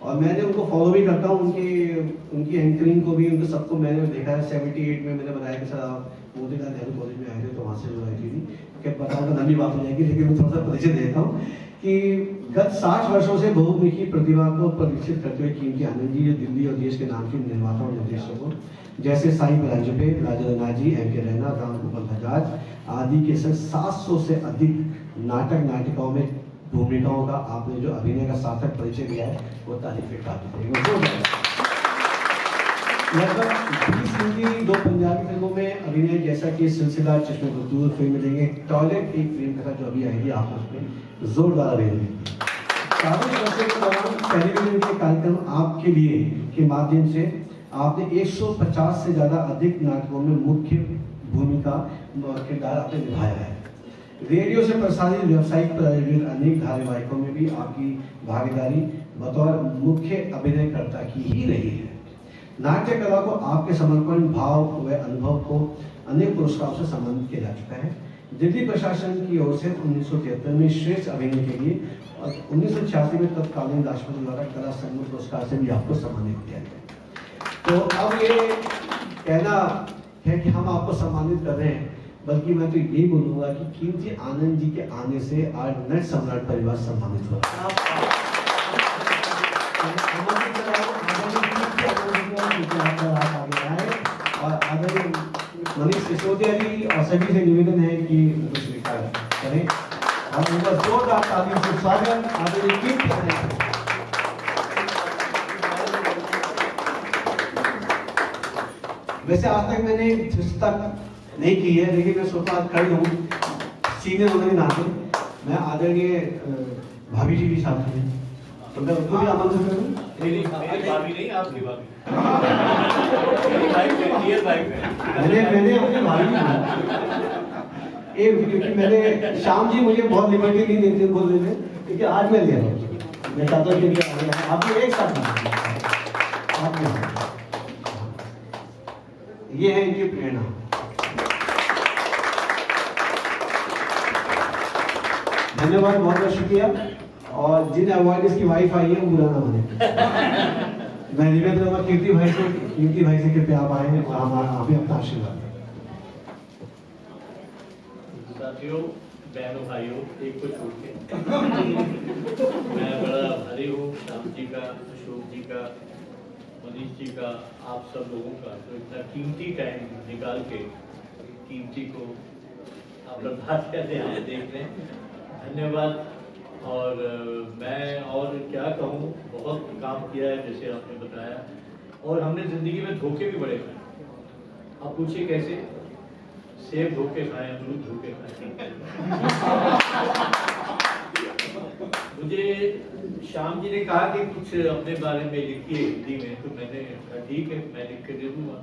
और मैंने उनको फॉलो भी करता हूँ, उनकी एंकरिंग को भी, उनको सबको मैंने देखा है। 78 में मैंने बताया कि सर आप मोतीलाल नेहरू कॉलेज में आए थे, तो वहाँ से जो आई थी क्या बताऊँगा, लंबी बात हो जाएगी, लेकिन मैं थोड़ा सा परिचय देता हूँ कि गत 60 वर्षों से बहुमुखी प्रतिभा को परिचित करते हुए कीमती आनंद जी दिल्ली और देश के नाम के निर्माता और निर्देशकों जैसे साई परांजपे, राजेंद्र नाथ जी, एम के रैना, राम गोपाल बजाज आदि के संग 700 से अधिक नाटक नाटिकाओं में भूमिकाओं का आपने जो अभिनय का सार्थक परिचय दिया है, वो तारीफ के काबिल है। लगभग 20 हिंदी 2 पंजाबी फिल्मों में अभिनय, जैसा कि सिलसिला, चश्मे को दूर फिल्म मिलेंगे, टॉयलेट एक प्रेम कथा जो अभी आएगी, आप उसमें जोरदार अभिनय। 40 वर्षों के दौरान टेलीविजन के कार्यक्रम आपके लिए के माध्यम से आपने 150 से ज़्यादा अधिक नाटकों में मुख्य भूमिका किरदार आपने निभाया है। रेडियो से प्रसारित व्यावसायिक प्रायोजित अनेक धारावाहिकों में भी आपकी भागीदारी बतौर मुख्य अभिनयकर्ता की ही रही है। नाट्य कला को आपके समर्पण भाव व अनुभव को अनेक पुरस्कारों से सम्मानित किया जा चुका है। दिल्ली प्रशासन की ओर से 1973 में श्रेष्ठ अभिनय के लिए और 1986 में तत्कालीन राष्ट्रपति द्वारा कला संगम पुरस्कार से भी आपको सम्मानित किया गया। तो अब ये कहना है कि हम आपको सम्मानित कर रहे हैं, बल्कि मैं तो यही बोलूंगा कि कीमती आनंद जी के आने से आज नट सम्राट परिवार सम्मानित हुआ। और आदरणीय मनीष सिसोदिया जी और सभी से निवेदन है कि उनको स्वीकार करें और उनका जोरदार तालियों से स्वागत। आदरणीय कीमती आनंद। वैसे आज तक मैंने पुस्तक नहीं की है, लेकिन मैं सोचा आज खड़ी हूँ सीनियर होने के नाते, मैं आदरणीय भाभी जी भी साथ हैं, तो मैं उनको भी आमंत्रित करूँ। भाभी नहीं, आपकी भाभी। मैंने अपनी भाभी क्योंकि मैंने शाम जी मुझे बहुत लिबर्टी नहीं देते बोलने में, क्योंकि आज मैं ले रहा हूँ, मैं चाहता हूँ कि आप लोग एक साथ ये है इनकी प्रेरणा। धन्यवाद, बहुत बहुत शुक्रिया। और जिन अवार्ड की वाइफ आई है वो बुरा ना माने। मैं निवेदन करूंगा कीर्ति भाई से कृपया आप आए हैं और हमें अपना आशीर्वाद दें। साथियों, बहनों भाइयों, एक को छोड़ के मैं बड़ा भारी हूँ श्याम जी का, अशोक जी का, मनीष जी का, आप सब लोगों का, तो इतना कीमती टाइम निकाल के कीमती को आप लोग बात करते हैं, देख लें, धन्यवाद। और मैं और क्या कहूँ, बहुत काम किया है जैसे आपने बताया, और हमने ज़िंदगी में धोखे भी बड़े खाए। आप पूछिए कैसे? सेब धोखे खाए, अमरूद धोखे खाए। मुझे श्याम जी ने कहा कि कुछ अपने बारे में लिखिए हिंदी में, तो मैंने कहा ठीक है, मैं लिख के दे दूँगा।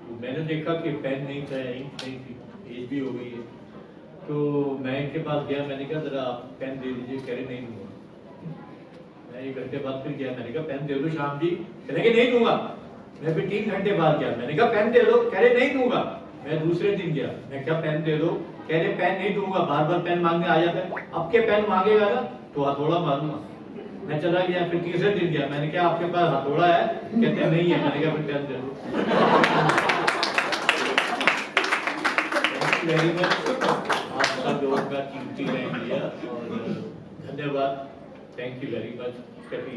तो मैंने देखा कि पेन नहीं था, इंक नहीं थी, एज भी हो गई है, तो मैं इनके पास गया, मैंने कहा जरा आप पेन दे दीजिए, कह रहे नहीं दूंगा। मैं 1 घंटे बाद फिर गया, मैंने कहा पेन दे दो श्याम जी, कह रहे नहीं दूंगा। मैं फिर 3 घंटे बाद गया, मैंने कहा पेन दे दो, कह रहे नहीं दूंगा। मैं दूसरे दिन गया, मैं क्या पेन दे दो, कह रहे पेन नहीं दूंगा, बार बार पेन मांगने आ जाते हैं। अब के पेन मांगेगा ना तो हथौड़ा मारूंगा। मैं चला गया, फिर तीसरे दिन गया, मैंने कहा आपके पास हथौड़ा है? कहते नहीं है। मैंने कहा फिर पेन दे दो। वेरी मच, आप सब लोगों का कीमती टाइम लिया और धन्यवाद। Thank you very much. Happy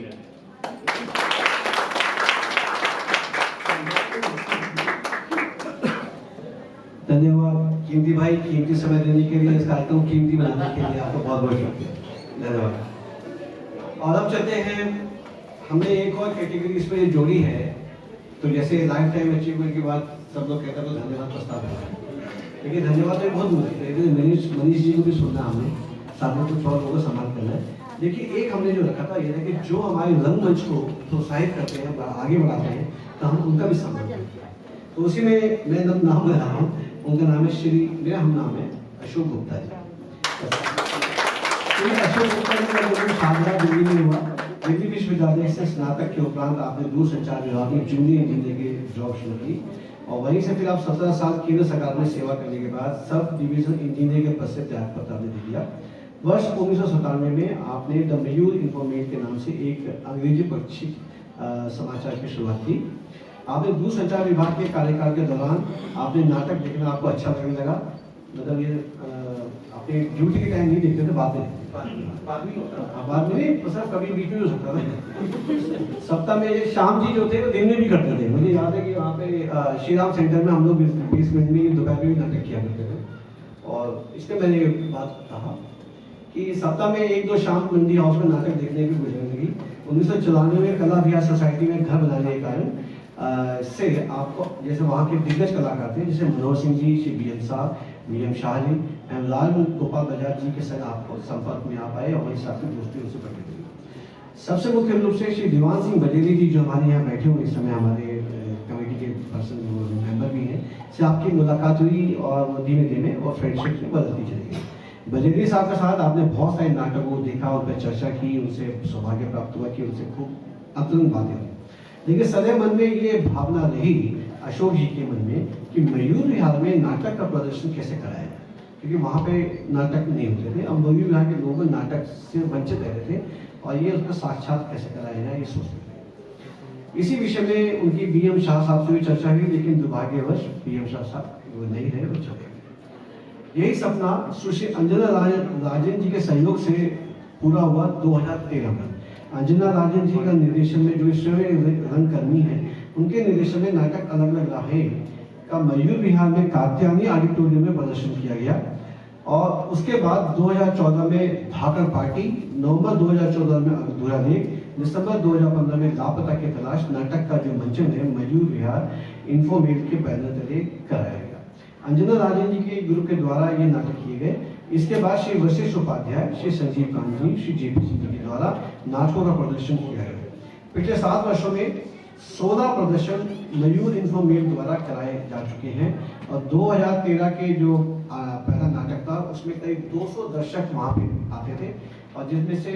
धन्यवाद कीमती भाई, कीमती समय देने के लिए, इस कार्यक्रम को कीमती बनाने के लिए आपको बहुत बहुत शुक्रिया, धन्यवाद। और अब चलते हैं, हमने एक और कैटेगरी इसमें जोड़ी है। तो जैसे लाइफ टाइम अचीवमेंट के बाद सब लोग कहते हैं तो धन्यवाद प्रस्ताव है, लेकिन धन्यवाद तो बहुत दूर है। मनीष जी को भी सुनना, हमने साथ में कुछ और लोगों को सम्मान करना है। देखिए, एक हमने जो रखा था ये है कि जो हमारे रंगमंच को प्रोत्साहित करते हैं, आगे बढ़ाते हैं, तो हम उनका भी सम्मान करते हैं। तो उसी में मैं नाम ले रहा हूँ, उनका नाम है श्री, मेरा हम नाम है अशोक गुप्ता जी। श्री अशोक गुप्ता जी का जन्म शारदा दिल्ली में हुआ। दिल्ली विश्वविद्यालय से स्नातक के उपरांत आपने दूरसंचार विभाग में जूनियर इंजीनियर की जॉब शुरू की और वहीं से फिर आप 17 साल केंद्र सरकार में सेवा करने के बाद सब डिवीजन इंजीनियर के पद से त्याग पत्र आपने दे दिया। वर्ष 1997 में आपने द मयूर इन्फॉर्मेट के नाम से एक अंग्रेजी पक्षी समाचार की शुरुआत की। आपने दूरसंचार विभाग के कार्यकाल के दौरान आपने नाटक देखना आपको अच्छा लगने लगा, मतलब ये अपने ड्यूटी के टाइम नहीं देखते थे, बाद में नहीं, तो सर कभी बीच में हो सकता था। सप्ताह में शाम जी जो थे वो दिन में भी करते थे। मुझे याद है कि वहाँ पे श्री राम सेंटर में हम लोग बेसमेंट में दोपहर में भी नाटक किया करते थे। और इसमें मैंने ये बात कहा कि सप्ताह में 1-2 शाम मंडी हाउस में नाटक देखने की गुजरने लगी। 1994 में कला विहार सोसाइटी में घर बनाने के कारण से आपको, जैसे वहाँ के दिग्गज कलाकार थे जैसे मनोहर सिंह जी, श्री बी एम साहब, वी एम शाह जी एवं लाल गोपाल बजाज जी के संग आपको संपर्क में आ पाए और वही साथ में दोस्ती उनसे बढ़ती गई। सबसे मुख्य रूप से श्री दीवान सिंह बजेली जी जो हमारे यहाँ बैठे हुए इस समय, हमारे कमेटी के पर्सन मेंबर भी हैं, से आपकी मुलाकात हुई और धीमे धीमे और फ्रेंडशिप में बदलती चली गई। बजेली साहब के साथ आपने बहुत सारे नाटकों को देखा, उन पर चर्चा की, उनसे सौभाग्य प्राप्त हुआ कि उनसे खूब अतुलनीय बातें हुई। लेकिन सदैव मन में ये भावना रही अशोक जी के मन में कि मयूर विहार में नाटक का प्रदर्शन कैसे कराया जाए, क्योंकि वहाँ पे नाटक नहीं होते थे। अब मयूर विहार के लोग नाटक से वंचित रह रहे थे और ये उसका साक्षात कैसे कराया जाए ये सोचते थे। इसी विषय में उनकी बी एम शाह साहब से भी चर्चा हुई, लेकिन दुर्भाग्यवश बी एम शाह साहब वो नहीं रहे, वो चले गए। यही सपना सुश्री अंजना राजन जी के सहयोग से पूरा हुआ 2013 में। अंजना राजन जी का निर्देशन में जो स्वयं रंगकर्मी है, उनके निर्देशन में नाटक अलग अलग राहें का मयूर विहार में कात्यायनी ऑडिटोरियम में प्रदर्शन किया गया। और उसके बाद 2014 में भाकर पार्टी, नवंबर 2014 में अधूरा लेख, दिसंबर 2015 में लापता की तलाश नाटक का जो मंचन है मयूर विहार इन्फोमेट के बैनर तले कराया गया। अंजना राजन जी के ग्रुप के द्वारा ये नाटक किए गए। इसके बाद श्री वशिष्ठ उपाध्याय, श्री संजीव कांत जी, श्री जेपी सिंह जी के द्वारा नाटकों का प्रदर्शन किया गया। पिछले 7 वर्षों में 16 प्रदर्शन मयूर इन्फोमेट द्वारा कराए जा चुके हैं और 2013 के जो पहला नाटक था उसमें करीब 200 दर्शक वहाँ पे आते थे और जिसमें से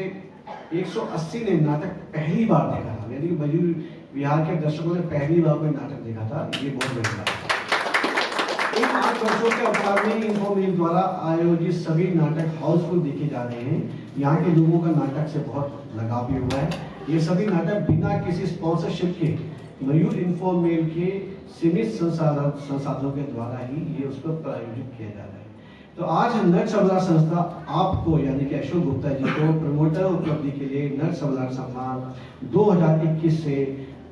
180 ने नाटक पहली बार देखा था, यानी मयूर विहार के दर्शकों ने पहली बार कोई नाटक देखा था। ये बहुत बड़ी बात है। इन 8 वर्षों के अवतार में इन्फोमेट द्वारा आयोजित सभी नाटक हाउसफुल देखे जा रहे हैं। यहाँ के लोगों का नाटक से बहुत लगाव भी हुआ है। ये सभी नाटक बिना किसी स्पॉन्सरशिप के मयूर इन्फोमेट के सीमित संसाधनों के द्वारा ही ये उस पर प्रायोजित किया जा रहा है। तो आज नट सबला संस्था आपको यानी कि अशोक गुप्ता जी को प्रमोटर उपलब्धि के लिए नट सबला सम्मान 2021 से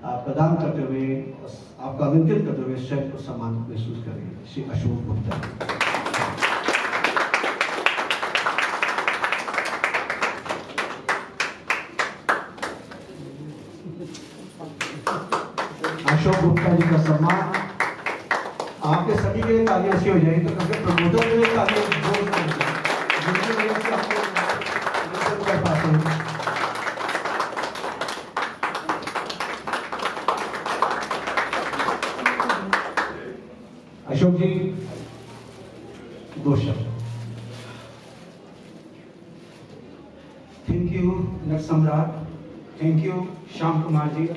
प्रदान करते हुए आपका आमंत्रित करते हुए स्वयं को सम्मान महसूस करेंगे श्री अशोक गुप्ता। अशोक गुप्ता जी का सम्मान आपके सभी के लिए तालियां ऐसी हो जाएगी, तो कभी प्रमोटर के लिए तालियां जिनकी वजह से आपको कर पाते हैं। अशोक जी 2 शब्द। Thank you Nat Samrat, thank you Shyam Kumar ji,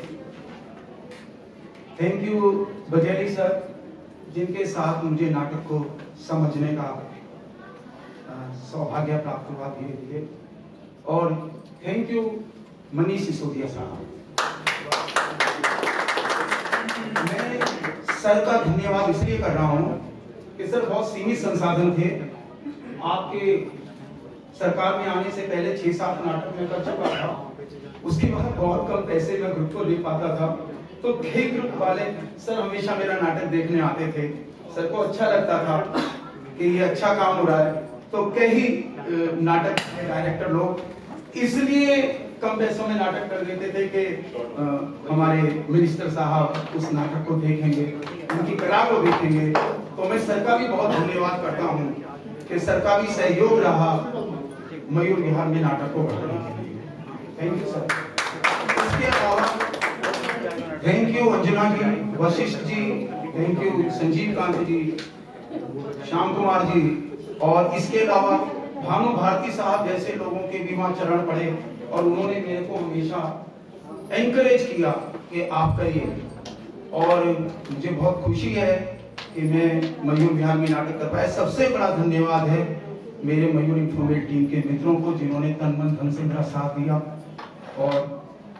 thank you Bajeli sir, जिनके साथ मुझे नाटक को समझने का सौभाग्य प्राप्त हुआ धीरे धीरे। और थैंक यू मनीष सिसोदिया साहब। मैं सर का धन्यवाद इसलिए कर रहा हूँ कि सर बहुत सीमित संसाधन थे। आपके सरकार में आने से पहले 6-7 नाटक में कर चुका था, उसके बाद बहुत कम पैसे में ग्रुप को ले पाता था, तो कई ग्रुप वाले सर हमेशा मेरा नाटक देखने आते थे। सर को अच्छा लगता था कि ये अच्छा काम हो रहा है, तो कई नाटक डायरेक्टर लोग इसलिए कम पैसों में नाटक कर देते थे कि हमारे मिनिस्टर साहब उस नाटक को देखेंगे, उनकी कला को देखेंगे। तो मैं सर का भी बहुत धन्यवाद करता हूँ कि सर का भी सहयोग रहा मयूर विहार में नाटक को बढ़ाने के लिए। Thank you sir. इसके अलावा thank you Anjana ji, Vashishtha ji, thank you Sanjeev Kant ji, Shyam Kumar ji, और इसके अलावा भानु भारती साहब जैसे लोगों के भी वहाँ चरण पड़े और उन्होंने मेरे को हमेशा एनकरेज किया कि आप करिए। और मुझे बहुत खुशी है कि मैं मयूर विहार में नाटक कर पाया। सबसे बड़ा धन्यवाद है मेरे मयूर इन्फॉर्मेट टीम के मित्रों को जिन्होंने तन मन धन से मेरा साथ दिया, और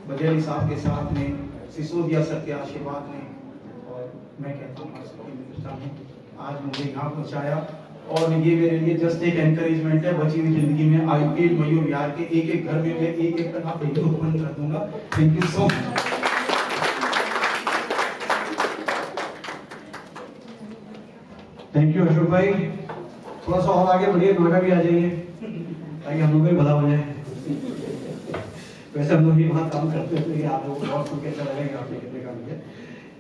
बघेली साहब के साथ में, सिसोदिया सर के आशीर्वाद ने, और मैं कहता हूँ आज मुझे यहाँ पहुँचाया। और ये मेरे लिए जस्ट एक एनकरेजमेंट है। बची हुई जिंदगी में आईपीएल मयूर विहार के एक घर में मैं एक कथा ओपन कर दूंगा। Thank you so much. Thank you Ashok भाई। थोड़ा सा और आगे बढ़िए, नोएडा भी आ जाइए ताकि हम लोग भी भला हो जाए। वैसे हम लोग ही वहाँ काम करते हैं, तो ये आप लोग और सुन के अच्छा लगेगा आपने कितने काम किया।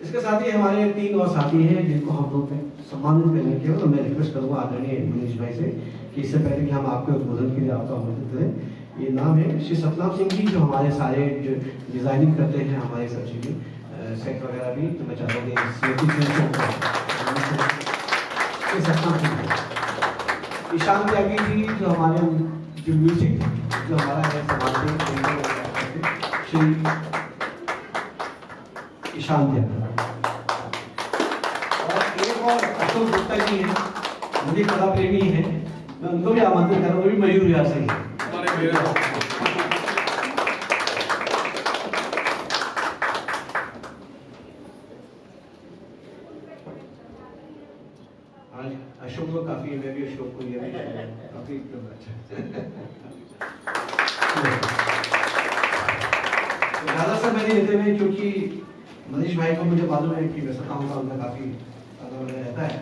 इसके साथ ही हमारे 3 और साथी हैं जिनको हम लोग सम्मानित करने के लिए, तो मैं रिक्वेस्ट करूँगा आदरणीय मनीष भाई से कि इससे पहले कि हम आपके उद्बोधन के लिए आपका आमंत्रित करें। ये नाम है श्री सतनाम सिंह जी, जो हमारे सारे जो डिजाइनिंग करते हैं हमारे सब चीज़ें सेट वगैरह भी, तो मैं चाहता हूँ सतनाम सिंह, ईशान त्यागी जी जो हमारे जो म्यूजिक जो हमारा है समाज श्री ईशान त्यागी, और एक और अशोक गुप्ता जी हैं, मुझे कला प्रेमी है, मैं उनको भी आमंत्रित करूँ, वो भी मयूर विहार से ही। आज अशोक को काफी, मैं भी अशोक को ये काफी ज्यादा समय नहीं लेते हुए, क्योंकि मनीष भाई को मुझे मालूम है कि वैसा काम का उनका काफी रहता है,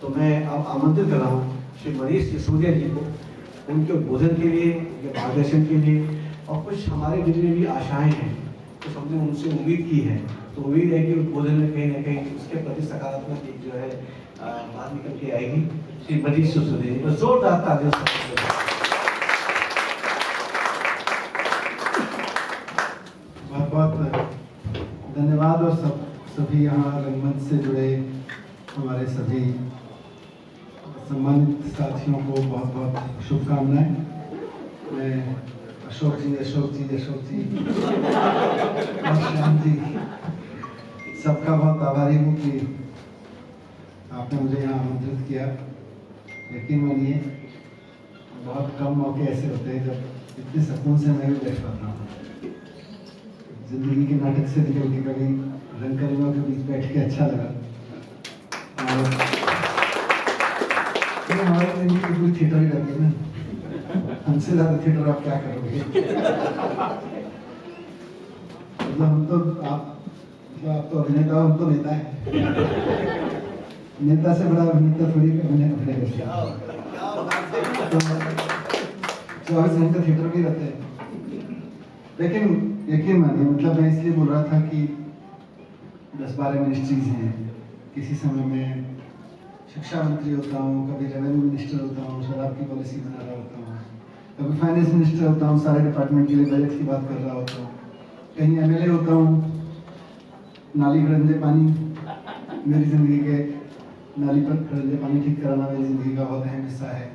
तो मैं अब आमंत्रित कर रहा हूँ श्री मनीष सिसोदिया जी को उनके उद्बोधन के लिए, उनके मार्गदर्शन के लिए, और कुछ हमारे जितनी भी आशाएं हैं कुछ हमने उनसे उम्मीद की है, तो उम्मीद है कि उद्बोधन में कहीं ना कहीं उसके प्रति सकारात्मक एक जो है बात निकल के आएगी। श्री मनीष सिसोदिया जी को जोरदार तालियों। बहुत धन्यवाद। और सभी यहाँ रंगमंच से जुड़े हमारे सभी सम्मानित साथियों को बहुत बहुत शुभकामनाएं। मैं अशोक जी और श्याम जी सबका बहुत आभारी हूँ कि आपने मुझे यहाँ आमंत्रित किया। यकीन मानिए बहुत कम मौके ऐसे होते हैं जब इतने सुकून से मैं भी बैठ पाता हूँ। जिंदगी के नाटक से निकल के कभी रंगकर्मियों के बीच बैठ के अच्छा लगा। और हमारी जिंदगी की पूरी थिएटर ही लगी ना, हमसे ज्यादा थिएटर आप क्या करोगे। मतलब हम तो आप तो अभिनेता, हम तो नेता है। नेता से बड़ा अभिनेता थोड़ी अभिनय करते हैं। 24 घंटे थिएटर भी रहते हैं। लेकिन यकीन मानिए, मतलब मैं इसलिए बोल रहा था कि 10-12 मिनिस्ट्रीज हैं। किसी समय मैं शिक्षा मंत्री होता हूँ, कभी रेवेन्यू मिनिस्टर होता हूँ, शराब की पॉलिसी बना रहा होता हूँ, कभी फाइनेंस मिनिस्टर होता हूँ, सारे डिपार्टमेंट के लिए बजट की बात कर रहा होता हूँ, कहीं एमएलए होता हूँ, नाली गंदे पानी मेरी जिंदगी के, नाली पर गंदे पानी ठीक कराना मेरी जिंदगी का बहुत अहम हिस्सा है।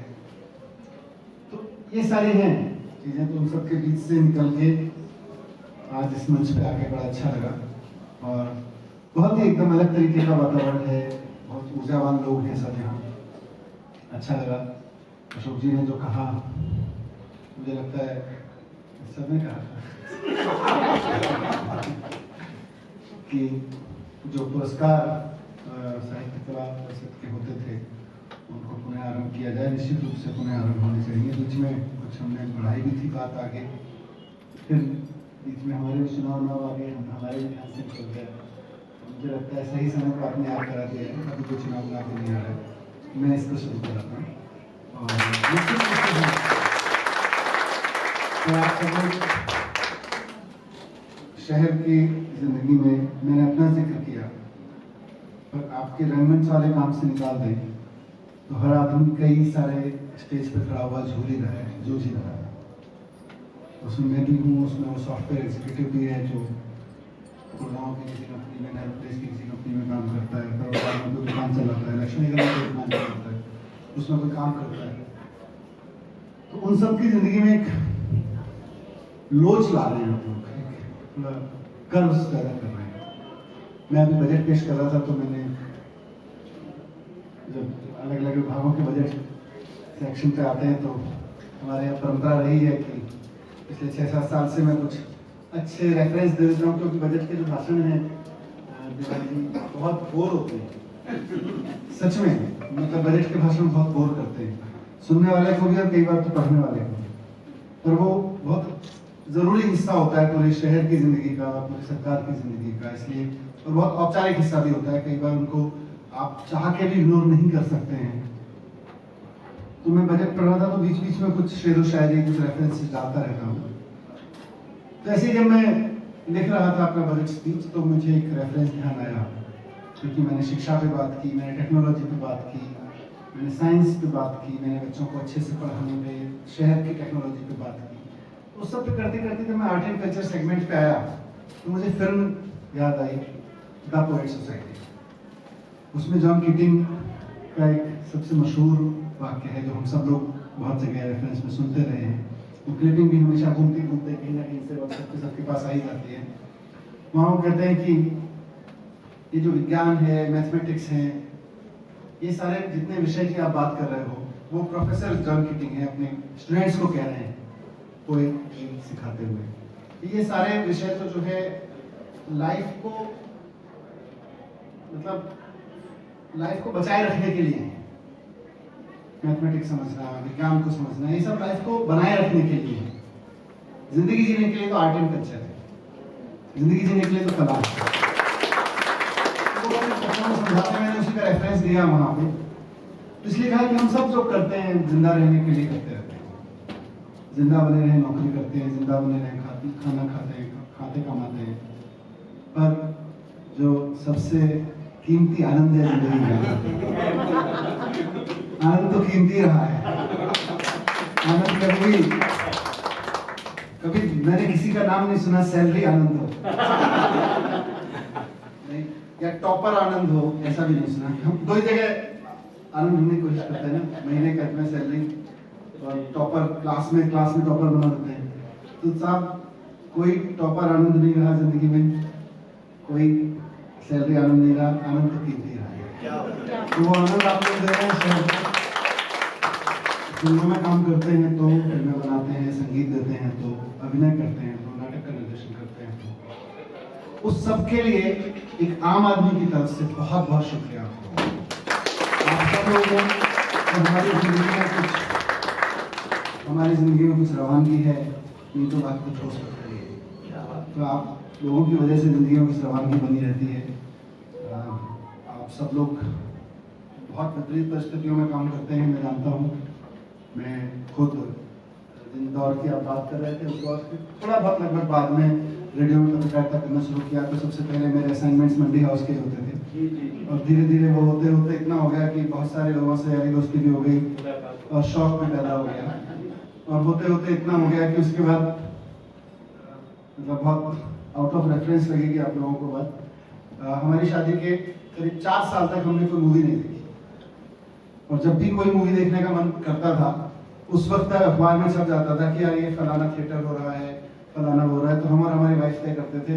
तो ये सारी हैं चीज़ें, तो उन सबके बीच से निकल के आज इस मंच पे आके बड़ा अच्छा लगा। और बहुत ही एकदम अलग तरीके का वातावरण है, बहुत ऊर्जावान लोग हैं सब यहाँ, अच्छा लगा। अशोक जी ने जो कहा, मुझे लगता है सबने कहा था कि जो पुरस्कार साहित्य कला परिषद के होते थे उनको पुनः आरंभ किया जाए, निश्चित रूप से पुनः आरंभ होने चाहिए। बीच में कुछ हमने बढ़ाई भी थी बात आगे, फिर बीच में हमारे चुनाव न आगे हमारे ध्यान से निकल गया। मुझे लगता है सही समय पर आपने याद करा दिया है, अभी कोई चुनाव ना आगे नहीं आ रहा है, मैं इसको शुरू कराता हूँ। और निश्चित रूप से आप सब लोग शहर की जिंदगी में, मैंने अपना जिक्र किया, पर आपके रंगमंच वाले काम से निकाल दें तो हर आदमी कई सारे स्टेज पर खड़ा हुआ झूल ही रहा है, जूझ ही रहा है। उसमें मैं भी हूँ, उसमें वो सॉफ्टवेयर एग्जीक्यूटिव भी है जो गुड़गांव की किसी कंपनी में, नए प्रदेश की किसी कंपनी में काम करता है, करोड़गांव में कोई दुकान चलाता है, लक्ष्मी नगर में कोई दुकान चलाता है, उसमें कोई काम करता है। तो उन सब की जिंदगी में एक लोच ला रहे हैं हम लोग, कर्व पैदा कर रहे हैं। मैं अभी बजट पेश कर रहा था तो मैंने जब अलग अलग विभागों के बजट सेक्शन पे आते हैं तो हमारे यहाँ परंपरा रही है कि पिछले 6-7 साल से मैं कुछ अच्छे रेफरेंस दे देता हूँ, क्योंकि बजट के जो भाषण हैं बहुत बोर होते हैं सच में, मतलब बजट के भाषण बहुत बोर करते हैं सुनने वाले को भी और कई बार तो पढ़ने वाले को भी। पर वो बहुत जरूरी हिस्सा होता है पूरे शहर की जिंदगी का, पूरी सरकार की जिंदगी का, इसलिए और बहुत औपचारिक हिस्सा भी होता है। कई बार उनको आप चाह के भी इग्नोर नहीं कर सकते हैं। तो मैं बजट पढ़ रहा था तो बीच बीच में कुछ शेर व शायरी, कुछ रेफरेंसेस डालता रहता हूँ। तो ऐसे ही जब मैं लिख रहा था अपना बजट स्पीच तो मुझे एक रेफरेंस ध्यान आया, क्योंकि मैंने शिक्षा पे बात की, मैंने टेक्नोलॉजी पे बात की, मैंने साइंस पे बात की, मैंने बच्चों को अच्छे से पढ़ाने पे, शहर की टेक्नोलॉजी पे बात की। उस सब पे करते करते जब मैं आर्ट एंड कल्चर सेगमेंट पे आया तो मुझे फिल्म याद आई, द पोएट सोसाइटी। उसमें जॉन कीटिंग का एक सबसे मशहूर वाक्य है जो हम सब लोग बहुत जगह रेफरेंस में सुनते रहे हैं। वो क्लिपिंग भी हमेशा घूमते घूमते कहीं ना कहीं से सबके पास आई जाती है। वहाँ वो कहते हैं कि ये जो विज्ञान है, मैथमेटिक्स है, ये सारे जितने विषय की आप बात कर रहे हो वो प्रोफेसर जॉन कीटिंग है अपने स्टूडेंट्स को कह रहे हैं पोएट्री सिखाते हुए। ये सारे विषय तो जो है लाइफ को, मतलब लाइफ को बचाए रखने के लिए, मैथमेटिक्स समझना, विज्ञान को समझना, ये सब लाइफ को बनाए रखने के लिए। जिंदगी जीने के लिए तो आर्ट एंड कल्चर है, जिंदगी जीने के लिए तो कला है। समझाते मैंने उसी का रेफरेंस दिया वहां पे, इसलिए कहा कि हम सब जो करते हैं जिंदा रहने के लिए करते रहते हैं। जिंदा बने रहे नौकरी करते हैं, जिंदा बने रहे खाना खाते हैं, खाते कमाते हैं, पर जो सबसे कीमती आनंद है जिंदगी में, आनंद तो कीमती रहा है। आनंद कभी मैंने किसी का नाम नहीं सुना सैलरी आनंद हो नहीं, या टॉपर आनंद हो, ऐसा भी नहीं सुना। हम दो ही जगह आनंद ढूंढने की कोशिश करते हैं ना, महीने का इतना सैलरी और टॉपर क्लास में टॉपर बना देते हैं। तो साहब कोई टॉपर आनंद नहीं रहा जिंदगी में, कोई सैलरी आनंद नहीं रहा, आनंद तो कीमती रहा है। तो वो आनंद आप लोग दे रहे हैं शहर को। फिल्मों में काम करते हैं तो फिल्में बनाते हैं, संगीत देते हैं तो, अभिनय करते हैं तो, नाटक का निर्देशन करते हैं तो, उस सब के लिए एक आम आदमी की तरफ से बहुत बहुत शुक्रिया आपको। आप सब लोगों को हमारी जिंदगी में कुछ रवानगी है, ये तो बात कुछ हो सकती है। तो आप लोगों की वजह से जिंदगी में कुछ रवानगी बनी रहती है। आप सब लोग बहुत विपरीत परिस्थितियों में काम करते हैं, मैं जानता हूँ। मैं खुद जिन दौर की आप बात कर रहे थे उस दौर के थोड़ा बहुत लगभग बाद में रेडियो में पत्रकारिता करना शुरू किया। तो सबसे पहले मेरे असाइनमेंट्स मंडी हाउस के होते थे, और धीरे धीरे वो होते होते इतना हो गया कि बहुत सारे लोगों से यारी दोस्ती भी हो गई और शौक भी पैदा हो गया, और होते होते इतना हो गया कि उसके बाद मतलब बहुत आउट ऑफ रेफरेंस लगेगी आप लोगों को बात, हमारी शादी के करीब 4 साल तक हमने कोई मूवी नहीं देखी। और जब भी कोई मूवी देखने का मन करता था उस वक्त अखबार में छप जाता था कि यार ये फलाना थिएटर हो रहा है, फलाना हो रहा है। तो हम और हमारी वाइफ तय करते थे,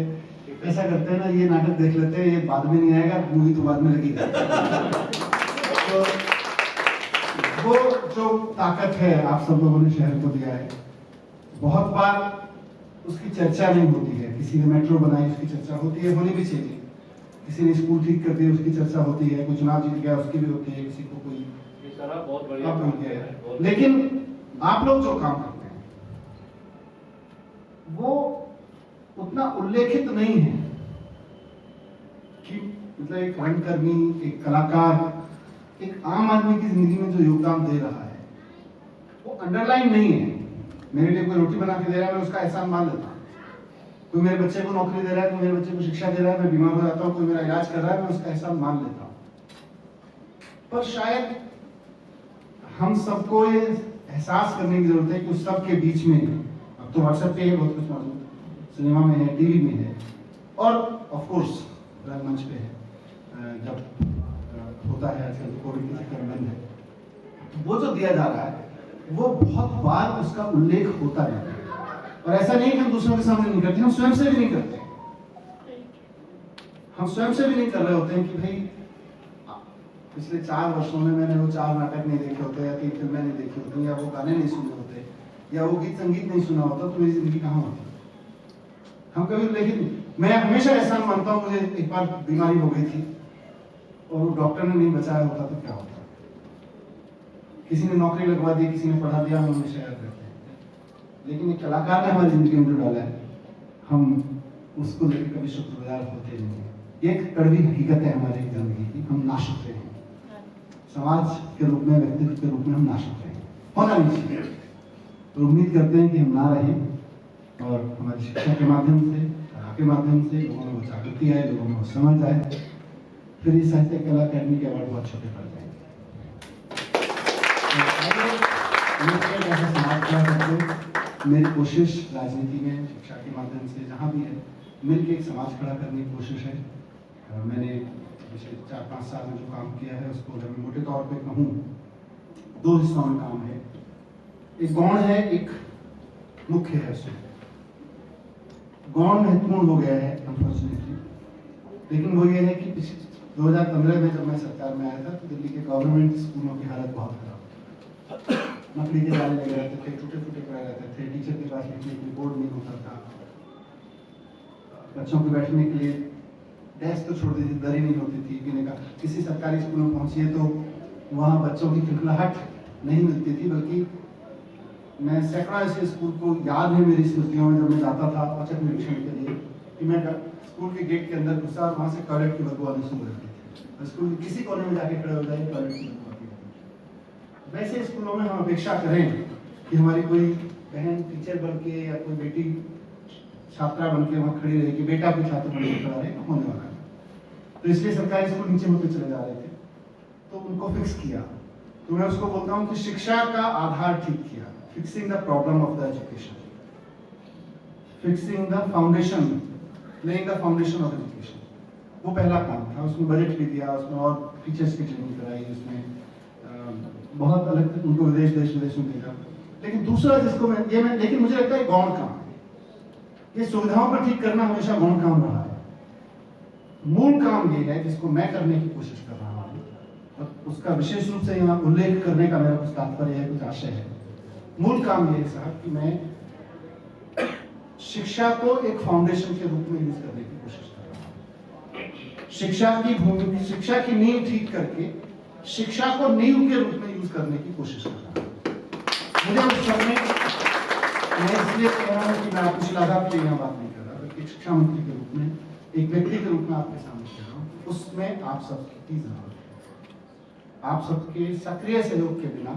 ऐसा करते हैं ना, ये नाटक देख लेते हैं, ये बाद में नहीं आएगा, मूवी तो बाद में लगेगी। तो वो जो ताकत है आप सब लोगों ने शहर को दिया है, बहुत बार उसकी चर्चा नहीं होती है। किसी ने मेट्रो बनाई, उसकी चर्चा होती है, होनी भी चाहिए। किसी ने स्कूल ठीक कर दिया, उसकी चर्चा होती है। कोई चुनाव जीत गया, उसकी भी होती है। किसी को कोई बहुत बढ़िया काम हो गया है। लेकिन आप लोग जो काम करते हैं वो उतना उल्लेखित नहीं है कि मतलब एक रंगकर्मी, एक कलाकार, एक आम आदमी की जिंदगी में जो योगदान दे रहा है वो अंडरलाइन नहीं है। मेरे लिए कोई रोटी बना के दे रहा है, मैं उसका एहसान मान लेता हूँ। कोई मेरे बच्चे को नौकरी दे रहा है, कोई मेरे बच्चे को शिक्षा दे रहा है, मैं बीमार हो जाता हूँ, कोई मेरा इलाज कर रहा है, मैं उसका एहसान मान लेता हूँ। पर शायद हम सबको ये एहसास करने की जरूरत है कि उस सब के बीच में, अब तो व्हाट्सएप पे है बहुत कुछ मौजूद, सिनेमा में है, टीवी में है, और ऑफ कोर्स रंगमंच पे है। जब होता है आजकल तो कोविड के चक्कर में बंद है, वो जो दिया जा रहा है वो बहुत बार उसका उल्लेख होता है। और ऐसा नहीं कि हम दूसरों के सामने नहीं करते, हम स्वयं से भी नहीं करते। हम स्वयं से भी नहीं कर रहे होते हैं कि भाई पिछले 4 वर्षों में मैंने वो 4 नाटक नहीं देखे होते, या 3 फिल्में नहीं देखी होती, या वो गाने नहीं सुने होते, या वो गीत संगीत नहीं सुना होता, तो मेरी जिंदगी कहाँ होती। हम कभी लेकिन मैं हमेशा एहसान मानता हूँ, मुझे एक बार बीमारी हो गई थी और वो डॉक्टर ने नहीं बचाया होता तो क्या होता। किसी ने नौकरी लगवा दी, किसी ने पढ़ा दिया, हम हमेशा याद करते हैं। लेकिन एक कलाकार ने हमारी जिंदगी में जो डाला है, हम उसको लेकर कभी शुक्रगुजार होते नहीं है। ये एक कड़वी हकीकत है हमारी जिंदगी की, हम नाशुक्र हैं। समाज के रूप में, व्यक्तित्व के रूप में हम नाशुक्र हैं, होना नहीं चाहिए। तो उम्मीद करते हैं कि हम ना रहें और हमारी शिक्षा के माध्यम से, कला के माध्यम से लोगों में वो जागृति आए, लोगों में वो समझ आए, फिर इस साहित्य कला अकादमी के अवार्ड बहुत छोटे पड़ जाएंगे। मेरी कोशिश राजनीति में, शिक्षा के माध्यम से, जहाँ भी है, मिलकर एक समाज खड़ा करने की कोशिश है। मैंने पिछले 4-5 साल में जो काम किया है उसको अगर मैं मोटे तौर पे कहूँ, 2 हिस्सों में काम है। एक गौण है, एक मुख्य है। उसमें गौण महत्वपूर्ण हो गया है अनफॉर्चुनेटली, लेकिन वो ये है कि 2015 में जब मैं सरकार में आया था तो दिल्ली के गवर्नमेंट स्कूलों की हालत बहुत खराब थी। नकली के जाले लगे रहते थे, टूटे पड़े रहते थे, टीचर के पास लिखने के लिए बोर्ड नहीं होता था, बच्चों को बैठने के लिए डेस्क तो छोड़ दी थी, दरी नहीं होती थी पीने का। किसी सरकारी स्कूल में पहुंचिए तो वहाँ बच्चों की खिलखिलाहट नहीं मिलती थी, बल्कि मैं सैकड़ों ऐसे स्कूल को याद है मेरी स्मृतियों में, जब मैं जाता था औचक निरीक्षण के लिए, कि मैं स्कूल के गेट के अंदर घुसा और वहाँ से टॉयलेट की बदबू आनी शुरू रहती थी। स्कूल के किसी कोने में जाके खड़े हो जाए, टॉयलेट की बदबू आती थी। वैसे स्कूलों में हम अपेक्षा करें कि हमारी कोई बहन टीचर बन के या कोई बेटी छात्रा बन के वहाँ खड़ी रहेगी, बेटा भी छात्र बन के खड़ा रहे, होने वाला है। तो इसलिए सरकारी स्कूल नीचे होते चले जा रहे थे, तो उनको फिक्स किया। तो मैं उसको बोलता हूँ कि शिक्षा का आधार ठीक किया, fixing the problem of the education, fixing the foundation, laying the foundation of education, वो पहला काम था। उसमें बजट भी दिया, उसमें और टीचर्स की ट्रेनिंग कराई, उसमें बहुत अलग उनको देश विदेश में भेजा। लेकिन दूसरा जिसको मैं लेकिन मुझे लगता है गौण काम है, ये सुविधाओं को ठीक करना हमेशा गौण काम रहा है। मूल काम ये है जिसको मैं करने की कोशिश कर रहा हूँ, और उसका विशेष रूप से यहाँ उल्लेख करने का मेरा कुछ तात्पर्य है, कुछ आशय है। मूल काम ये है साहब कि मैं शिक्षा को एक फाउंडेशन के रूप में यूज करने की कोशिश कर रहा हूँ। शिक्षा की नींव ठीक करके शिक्षा को नींव के रूप में यूज करने की कोशिश कर रहा हूँ। मुझे उस समय मैं इसलिए कह रहा हूँ कि मैं आपको शिलाघात के यहाँ बात नहीं कर रहा, बल्कि शिक्षा मंत्री के रूप में, एक व्यक्ति के रूप में आपके सामने कह रहा हूँ। उसमें आप सबकी जरूरत है। आप सबके सक्रिय सहयोग के बिना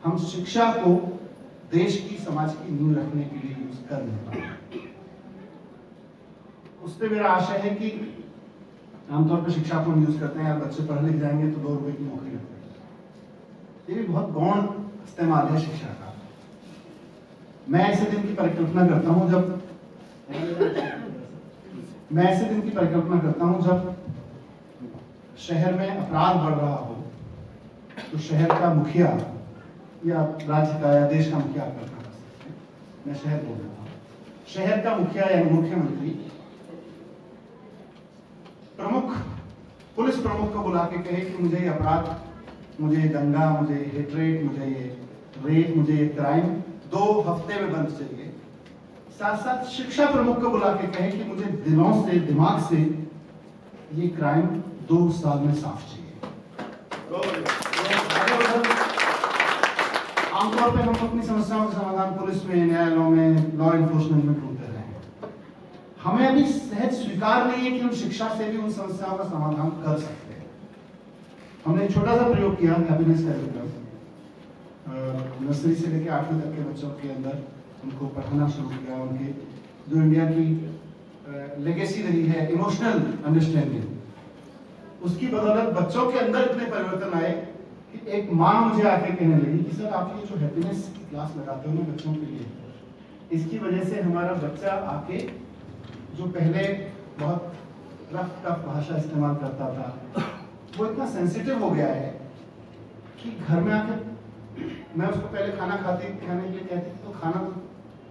हम शिक्षा को देश की, समाज की नींव रखने के लिए यूज कर नहीं पाएंगे। उससे मेरा आशय है कि आमतौर पर शिक्षा को हम यूज करते हैं, यार बच्चे पढ़ लिख जाएंगे तो 2 रुपए की नौकरी लग जाएगी। ये भी बहुत गौण इस्तेमाल है शिक्षा का। मैं ऐसे दिन की परिकल्पना करता हूं जब शहर में अपराध बढ़ रहा हो, तो शहर का मुखिया या राज्य का या देश का मुखिया कल्पना कर सकते हैं, मैं शहर बोल रहा हूँ, शहर का मुखिया या मुख्यमंत्री पुलिस प्रमुख को बुला के कहे कि मुझे ये अपराध मुझे दंगा, मुझे हेट्रेट, मुझे ये रेप, मुझे ये क्राइम 2 हफ्ते में बंद चाहिए। साथ साथ शिक्षा प्रमुख को बुला के कहे कि मुझे दिलों से, दिमाग से ये क्राइम 2 साल में साफ चाहिए। आमतौर पे हम अपनी समस्याओं का समाधान पुलिस में, न्यायालयों में, लॉ एनफोर्समेंट में ढूंढते रहे हैं। हमें अभी सहज स्वीकार नहीं है कि हम शिक्षा से भी उन समस्याओं का समाधान कर सकते हैं। हमने एक छोटा सा प्रयोग किया हैप्पीनेस कैरिकुलम, नर्सरी से लेकर 8वीं तक के बच्चों के अंदर उनको पढ़ाना शुरू किया। उनके जो इंडिया की लेगेसी रही है इमोशनल अंडरस्टैंडिंग, उसकी बदौलत बच्चों के अंदर इतने परिवर्तन आए कि एक माँ मुझे आके कहने लगी कि सर आप ये जो हैप्पीनेस की क्लास लगाते हो ना बच्चों के लिए, इसकी वजह से हमारा बच्चा आके जो पहले बहुत रफ टफ भाषा इस्तेमाल करता था वो इतना सेंसिटिव हो गया है कि घर में आके मैं उसको पहले खाने के लिए कहती थी तो खाना तो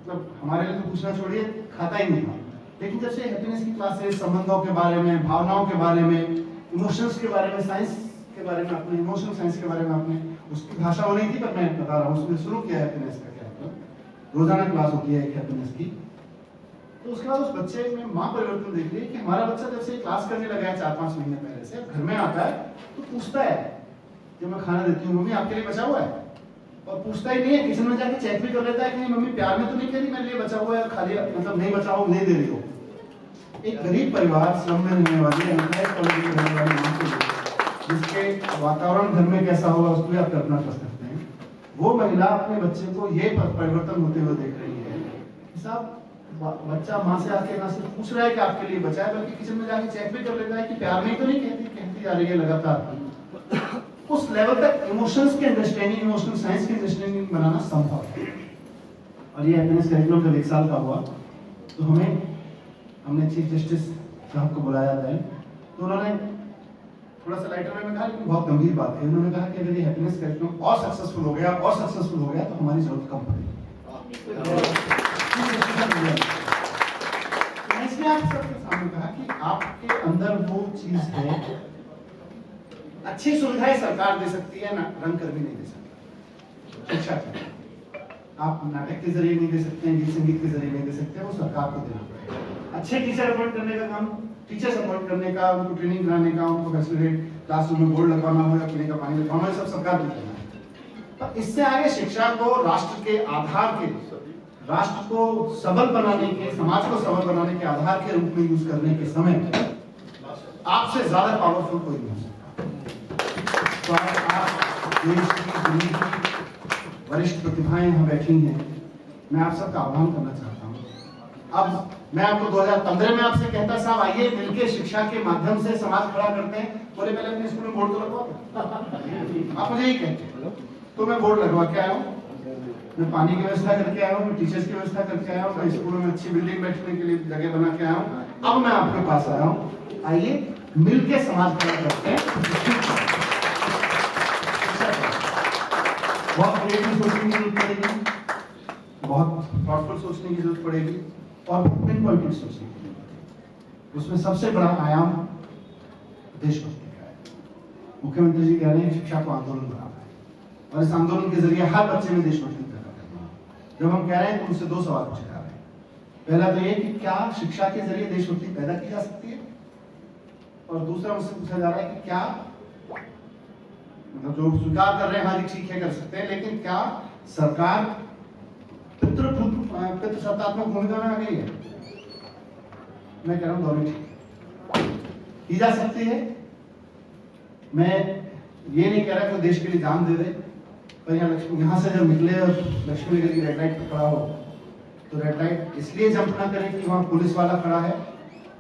मतलब हमारे लिए तो पूछना छोड़िए, खाता ही नहीं था। लेकिन जब से हैप्पीनेस की क्लासेस, संबंधों के बारे में, भावनाओं के बारे में, इमोशंस के बारे में, साइंस के बारे में, अपने इमोशनल साइंस के बारे में, आपने उसकी भाषा हो नहीं थी पर मैं बता रहा हूँ, उसने शुरू किया हैप्पीनेस का कैरेक्टर। रोजाना क्लास होती है एक हैप्पीनेस की। तो उसके बाद उस बच्चे में माँ परिवर्तन देख रही है कि हमारा बच्चा जब से क्लास करने लगा है 4-5 महीने पहले से, घर में आता है तो पूछता है, जब मैं खाना देती हूँ मम्मी आपके लिए बचा हुआ है, और पूछता ही नहीं है, किचन में जाके चेक भी कर लेता है कि नहीं मम्मी प्यार में तो नहीं कह रही मेरे लिए बचा हुआ है, खाली मतलब नहीं बचा हुआ नहीं दे रही हो। एक गरीब परिवार, स्लम में रहने वाली, अनएम्प्लॉयड कॉलोनी में रहने वाली माँ के लिए, जिसके वातावरण घर में कैसा होगा उसको भी आप कल्पना कर सकते हैं, वो महिला अपने बच्चे को ये परिवर्तन होते हुए देख रही है कि साहब बच्चा माँ से आके ना सिर्फ पूछ रहा है कि आपके लिए बचा है, बल्कि किचन में जाके चेक भी कर लेता है कि प्यार नहीं तो नहीं कहती जा रही है लगातार। उस लेवल तक इमोशंस के अंडरस्टैंडिंग, इमोशनल साइंस की अंडरस्टैंडिंग बनाना संभव है। और ये हैप्पीनेस कैरिकुलम जब 1 साल का हुआ तो हमने चीफ जस्टिस साहब को बुलाया था, तो उन्होंने थोड़ा सा लाइटर में कहा लेकिन बहुत गंभीर बात है। उन्होंने कहा कि अगर ये हैप्पीनेस कैरिकुलम और सक्सेसफुल हो गया तो हमारी जरूरत कम पड़ेगी। इसलिए आप सबके सामने कहा कि आपके अंदर वो चीज है, अच्छी सुविधाएं सरकार दे सकती है ना, रंग कर भी नहीं दे सकती। शिक्षा आप नाटक के जरिए नहीं दे सकते, गीत संगीत के जरिए नहीं दे सकते, वो सरकार को देना पड़ेगा। अच्छे टीचर अपॉइंट करने का काम, टीचर्स अपॉइंट करने का, उनको ट्रेनिंग कराने का, उनको फैसिलिटेट क्लासरूम में बोर्ड लगवाना हो या पीने का पानी लगवाना हो, सब सरकार को करना है। पर इससे आगे शिक्षा को राष्ट्र के आधार के, राष्ट्र को सबल बनाने के, समाज को सबल बनाने के आधार के रूप में यूज करने के समय आपसे ज्यादा पावरफुल कोई नहीं हो सकता। तो आप देश की, दुनिया की वरिष्ठ प्रतिभाएं यहाँ बैठी हैं, मैं आप सबका आह्वान करना चाहता हूँ। अब मैं आपको 2015 में आपसे कहता साहब आइए मिलकर शिक्षा के माध्यम से समाज खड़ा करते हैं, बोले पहले अपने स्कूल में बोर्ड तो लगवा। आप मुझे ही कहते तो मैं बोर्ड लगवा के आया हूँ, मैं पानी की व्यवस्था करके आया हूँ, मैं टीचर्स की व्यवस्था करके आया हूँ, मैं स्कूलों में अच्छी बिल्डिंग बैठने के लिए जगह बना के आया हूँ। अब मैं आपके पास आया हूँ, आइए मिलके समाज खड़ा करते हैं। बहुत क्रिएटिव सोचने की जरूरत पड़ेगी, बहुत थॉटफुल सोचने की जरूरत पड़ेगी और पिन पॉइंटेड सोचने की जरूरत पड़ेगी। उसमें सबसे बड़ा आयाम देशभक्ति का है। मुख्यमंत्री जी कह रहे हैं शिक्षा को आंदोलन बनाना है और इस आंदोलन के जरिए हर बच्चे में देशभक्ति पैदा करना है। जब हम कह रहे हैं तो उनसे 2 सवाल पूछे जा रहे हैं। पहला तो ये कि क्या शिक्षा के जरिए देशभक्ति पैदा की जा सकती है, और दूसरा मुझसे पूछा जा रहा है कि क्या, मतलब जो स्वीकार कर रहे हैं हाँ ठीक है कर सकते हैं, लेकिन क्या सरकार पितृसत्तात्मक भूमिका में आ गई है? मैं कह रहा हूं दोनों ठीक की जा सकती है। मैं ये नहीं कह रहा कि देश के लिए जान दे दे, पर यहाँ से जब निकले और लक्ष्मी नगर की रेड लाइट पर खड़ा हो तो रेड लाइट इसलिए जंप ना करें कि वहां पुलिस वाला खड़ा है,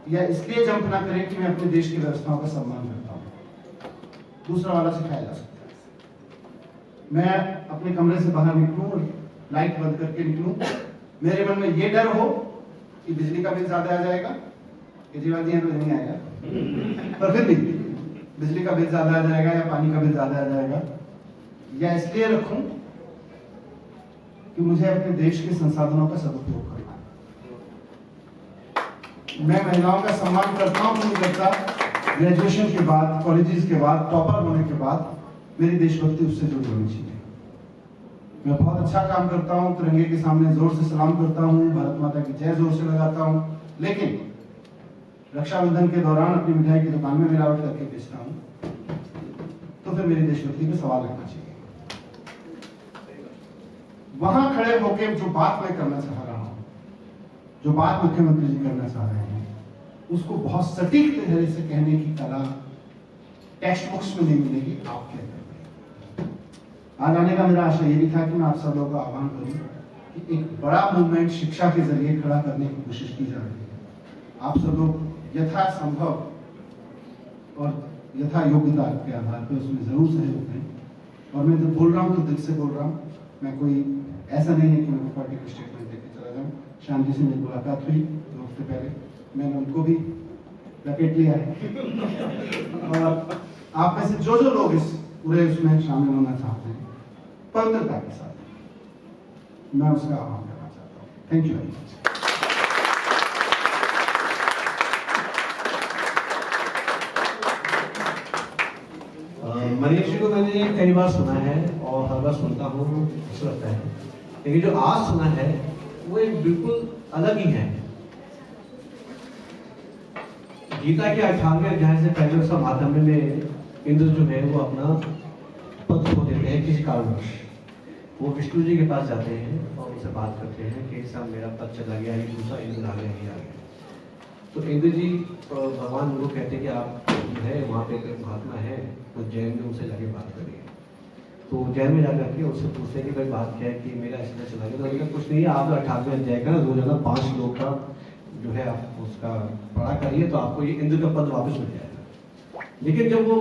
या इसलिए जंप ना करें कि मैं अपने देश की व्यवस्थाओं का सम्मान करता हूं। दूसरा वाला सिखाया जा सकता है। मैं अपने कमरे से बाहर निकलूं और लाइट बंद करके निकलूं, मेरे मन में ये डर हो कि बिजली का बिल ज्यादा आ जाएगा, केजरीवाल जी तो नहीं आएगा, पर फिर भी बिजली का बिल ज्यादा आ जाएगा या पानी का बिल ज्यादा आ जाएगा, या इसलिए रखूं कि मुझे अपने देश के संसाधनों का सदुपयोग करना है। मैं महिलाओं का सम्मान करता हूं, नहीं करता, ग्रेजुएशन के बाद, कॉलेजेस के बाद, टॉपर होने के बाद मेरी देशभक्ति उससे जुड़ी होनी चाहिए। मैं बहुत अच्छा काम करता हूँ, तिरंगे के सामने जोर से सलाम करता हूँ, भारत माता की जय जोर से लगाता हूँ, लेकिन रक्षाबंधन के दौरान अपनी मिठाई की दुकान में मिलावट करके बेचता हूँ, तो फिर मेरी देशभक्ति पे सवाल रखना चाहिए। वहां खड़े होकर जो बात मैं करना चाह रहा हूं, जो बात मुख्यमंत्री जी करना चाह रहे हैं, उसको बहुत सटीक तरह से कहने की कला टेक्स्ट बुक्स में नहीं मिलेगी, आपके अंदर। आज आने का मेरा आशा ये भी था कि मैं आप सब लोगों का आह्वान करूं कि एक बड़ा मूवमेंट शिक्षा के जरिए खड़ा करने की कोशिश की जा रही है। आप सब लोग यथासंभव और यथा योग्यता के आधार पर उसमें जरूर सहयोग दें। और मैं जब बोल रहा हूँ तो दिल से बोल रहा हूँ, मैं कोई ऐसा नहीं है कि मैं पॉलिटिकल स्टेटमेंट देकर चला जाऊँ। शांति से मेरी मुलाकात हुई 2 हफ्ते पहले, मैंने उनको भी लपेट लिया है। और आप में से जो लोग इस पूरे उसमें शामिल होना चाहते हैं, पवित्रता के साथ मैं उसका आह्वान करना चाहता हूँ। Thank you very much. Manish ji को मैंने कई बार सुना है और हर बार सुनता हूँ, अच्छा लगता है, लेकिन जो आज सुना है वो एक बिल्कुल अलग ही है। गीता के 18वें अध्याय से पहले उसका माध्यम में इंद्र जो है वो अपना पद खो देते हैं किसी कारणवश। वो विष्णु जी के पास जाते हैं और उनसे बात करते हैं कि साहब मेरा पद चला गया, ये दूसरा इंद्र आ गया। तो इंद्र जी भगवान उनको कहते हैं कि आप जो है वहाँ पे एक महात्मा है, तो जैन में उनसे जाके बात करिए। तो जैन में जाकर के उससे पूछते हैं कि भाई बात क्या है कि मेरा ऐसा चला गया। तो उनका कुछ नहीं है, आप 18वें अध्याय का रोजाना 5 लोग का जो है आप उसका पढ़ा करिए तो आपको ये इंद्र का पद वापस मिल जाएगा। लेकिन जब वो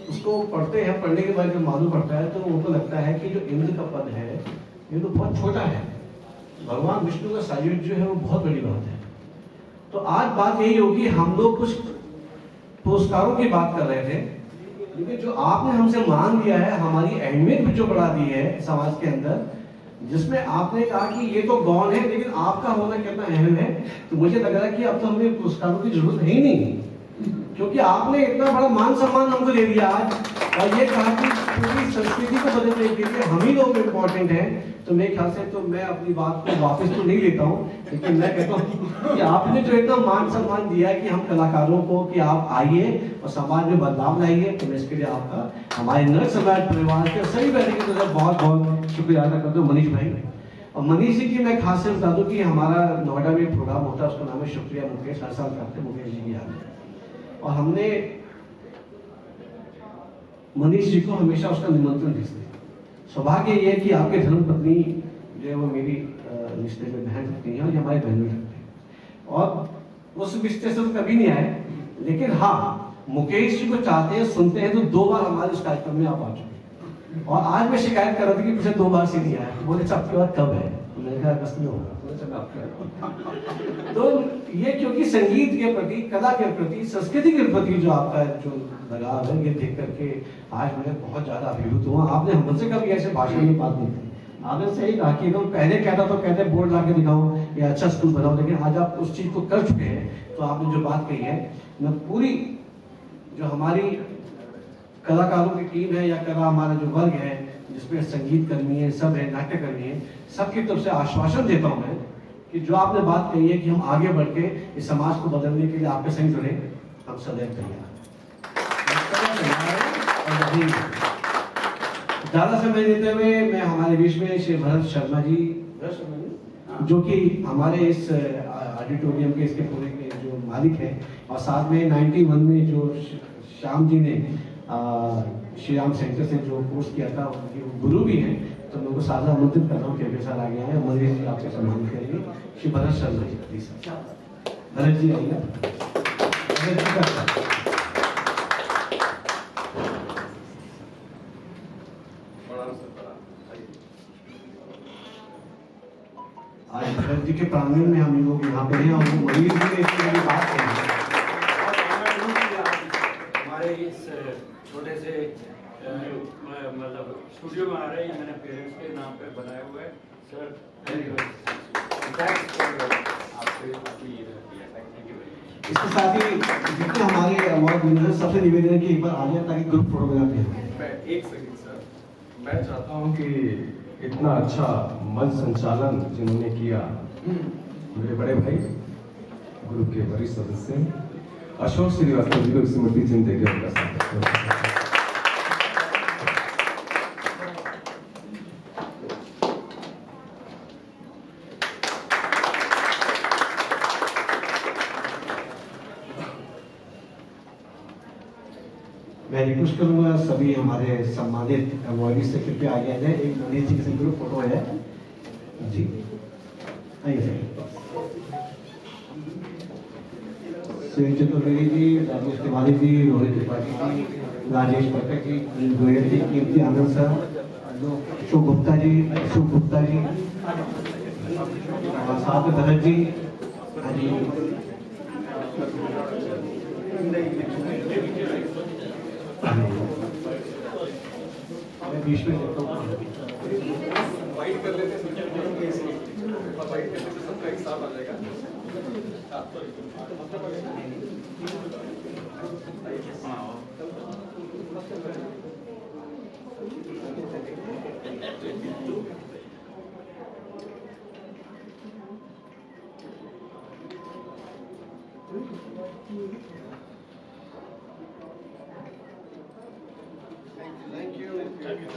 उसको पढ़ते हैं, पढ़ने के बाद जब मालूम पड़ता है तो उनको लगता है कि जो इंद्र का पद है ये तो बहुत छोटा है, भगवान विष्णु का सायुज्य जो है वो बहुत बड़ी बात है। तो आज बात यही होगी, हम लोग कुछ पुरस्कारों की बात कर रहे थे, लेकिन जो आपने हमसे मांग दिया है, हमारी अहमियत भी जो बढ़ा दी है समाज के अंदर, जिसमें आपने कहा कि ये तो गौण है लेकिन आपका होना कितना अहम है, तो मुझे लग रहा है कि अब तो हमें पुरस्कारों की जरूरत है ही नहीं, क्योंकि आपने इतना बड़ा मान सम्मान हमको दे दिया आज और ये कहा कि पूरी संस्कृति को बदलने के लिए हम ही लोग इम्पोर्टेंट हैं। तो मेरे ख्याल से तो मैं अपनी बात को वापस तो नहीं लेता हूँ, लेकिन मैं कहता हूँ कि आपने जो इतना मान सम्मान दिया है कि हम कलाकारों को कि आप आइए और समाज में बदलाव लाइए, तो मैं इसके लिए आपका हमारे नर समाज परिवार के सभी बहनों की तरफ बहुत बहुत शुक्रिया अदा करता हूँ मनीष भाई। और मनीष जी की मैं खास से बता दूँ कि हमारा नोएडा में प्रोग्राम होता है, उसका नाम है शुक्रिया मुकेश, हर साल करते मुकेश जी की याद है। और हमने मनीष जी को हमेशा उसका निमंत्रण भेजते हैं। सौभाग्य ये है कि आपके धर्मपत्नी जो है वो मेरी रिश्ते में बहन लगती हैं और ये हमारे बहन में लगते हैं और उस रिश्ते से तो कभी नहीं आए, लेकिन हाँ मुकेश जी को चाहते हैं, सुनते हैं, तो 2 बार हमारे इस कार्यक्रम में आप आ चुके। और आज मैं शिकायत कर रहा था कि पिछले 2 बार से नहीं आया, बोले आपकी बात कब है, मैंने कहा अगस्त में होगा। तो ये क्योंकि संगीत के प्रति, कला के प्रति, संस्कृति के प्रति जो आपका जो लगाव है, ये देख करके आज मैं बहुत ज्यादा अभिभूत हुआ। आपने हमसे कभी ऐसे भाषण में बात नहीं की, आपने सही कहा कि एकदम पहले कहता तो कहते बोर्ड ला के दिखाओ या अच्छा स्कूल बनाओ, लेकिन आज आप उस चीज को कर चुके हैं। तो आपने जो बात कही है, मैं पूरी जो हमारी कलाकारों की टीम है या कला हमारा जो वर्ग है जिसमें संगीत कर्मी है, सब है, नाट्य कर्मी है, सबकी तरफ से आश्वासन देता हूं मैं कि जो आपने बात कही है कि हम आगे बढ़ के इस समाज को बदलने के लिए आपके संग जुड़े, हम सदैव तैयार। ज्यादा समय देते हुए मैं हमारे बीच में श्री भरत शर्मा जी, जो कि हमारे इस ऑडिटोरियम के इसके पूरे के जो मालिक हैं, और साथ में 91 में जो श्याम जी ने श्री राम सेंटर से जो कोर्स किया था उनके गुरु भी हैं, तो मैं उनको साझा आमंत्रित कर रहा हूँ कि अगले साल आ गए हैं। मनीष जी आपसे सम्मान करेंगे। श्री भरत शर्मा जी, प्लीज भरत जी आइए। आज भरत जी के प्रांगण में हम लोग यहाँ पे हैं और वो मनीष जी ने इसके लिए बात कही है। हमारे इस छोटे से मतलब स्टूडियो में आ रहे हैं, मैंने पेरेंट्स के नाम पे बनाया हुआ है सर। इसके साथ ही जितने हमारे अवार्ड विनर सबसे निवेदन है कि एक बार आ जाए ताकि ग्रुप फोटो बनाते हैं। एक सेकंड सर, मैं चाहता हूं कि इतना अच्छा मंच संचालन जिन्होंने किया मेरे बड़े भाई ग्रुप के वरिष्ठ सदस्य अशोक श्रीवास्तव जी को स्मृति चिन्ह देकर उनका स्वागत। मैं रिक्वेस्ट करूंगा सभी हमारे सम्मानित अवॉर्डीज से कृपया आगे आ जाए। एक मनीष जी के ग्रुप फोटो है जी, आइए सर। सुनील चतुर्वेदी जी, राजेश तिवारी जी, रोहित त्रिपाठी जी, राजेश पटक जी, अनिल गोयल जी, कीर्ति आनंद सर, अशोक गुप्ता जी, साथ में भरत जी, मैं बीच में लेता हूँ। वाइट कर लेते और वाइट करने से सबका एक साथ आ जाएगा। Thank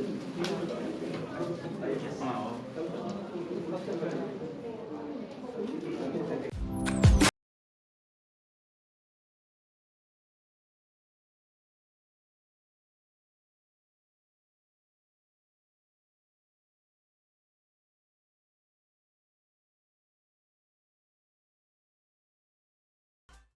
you.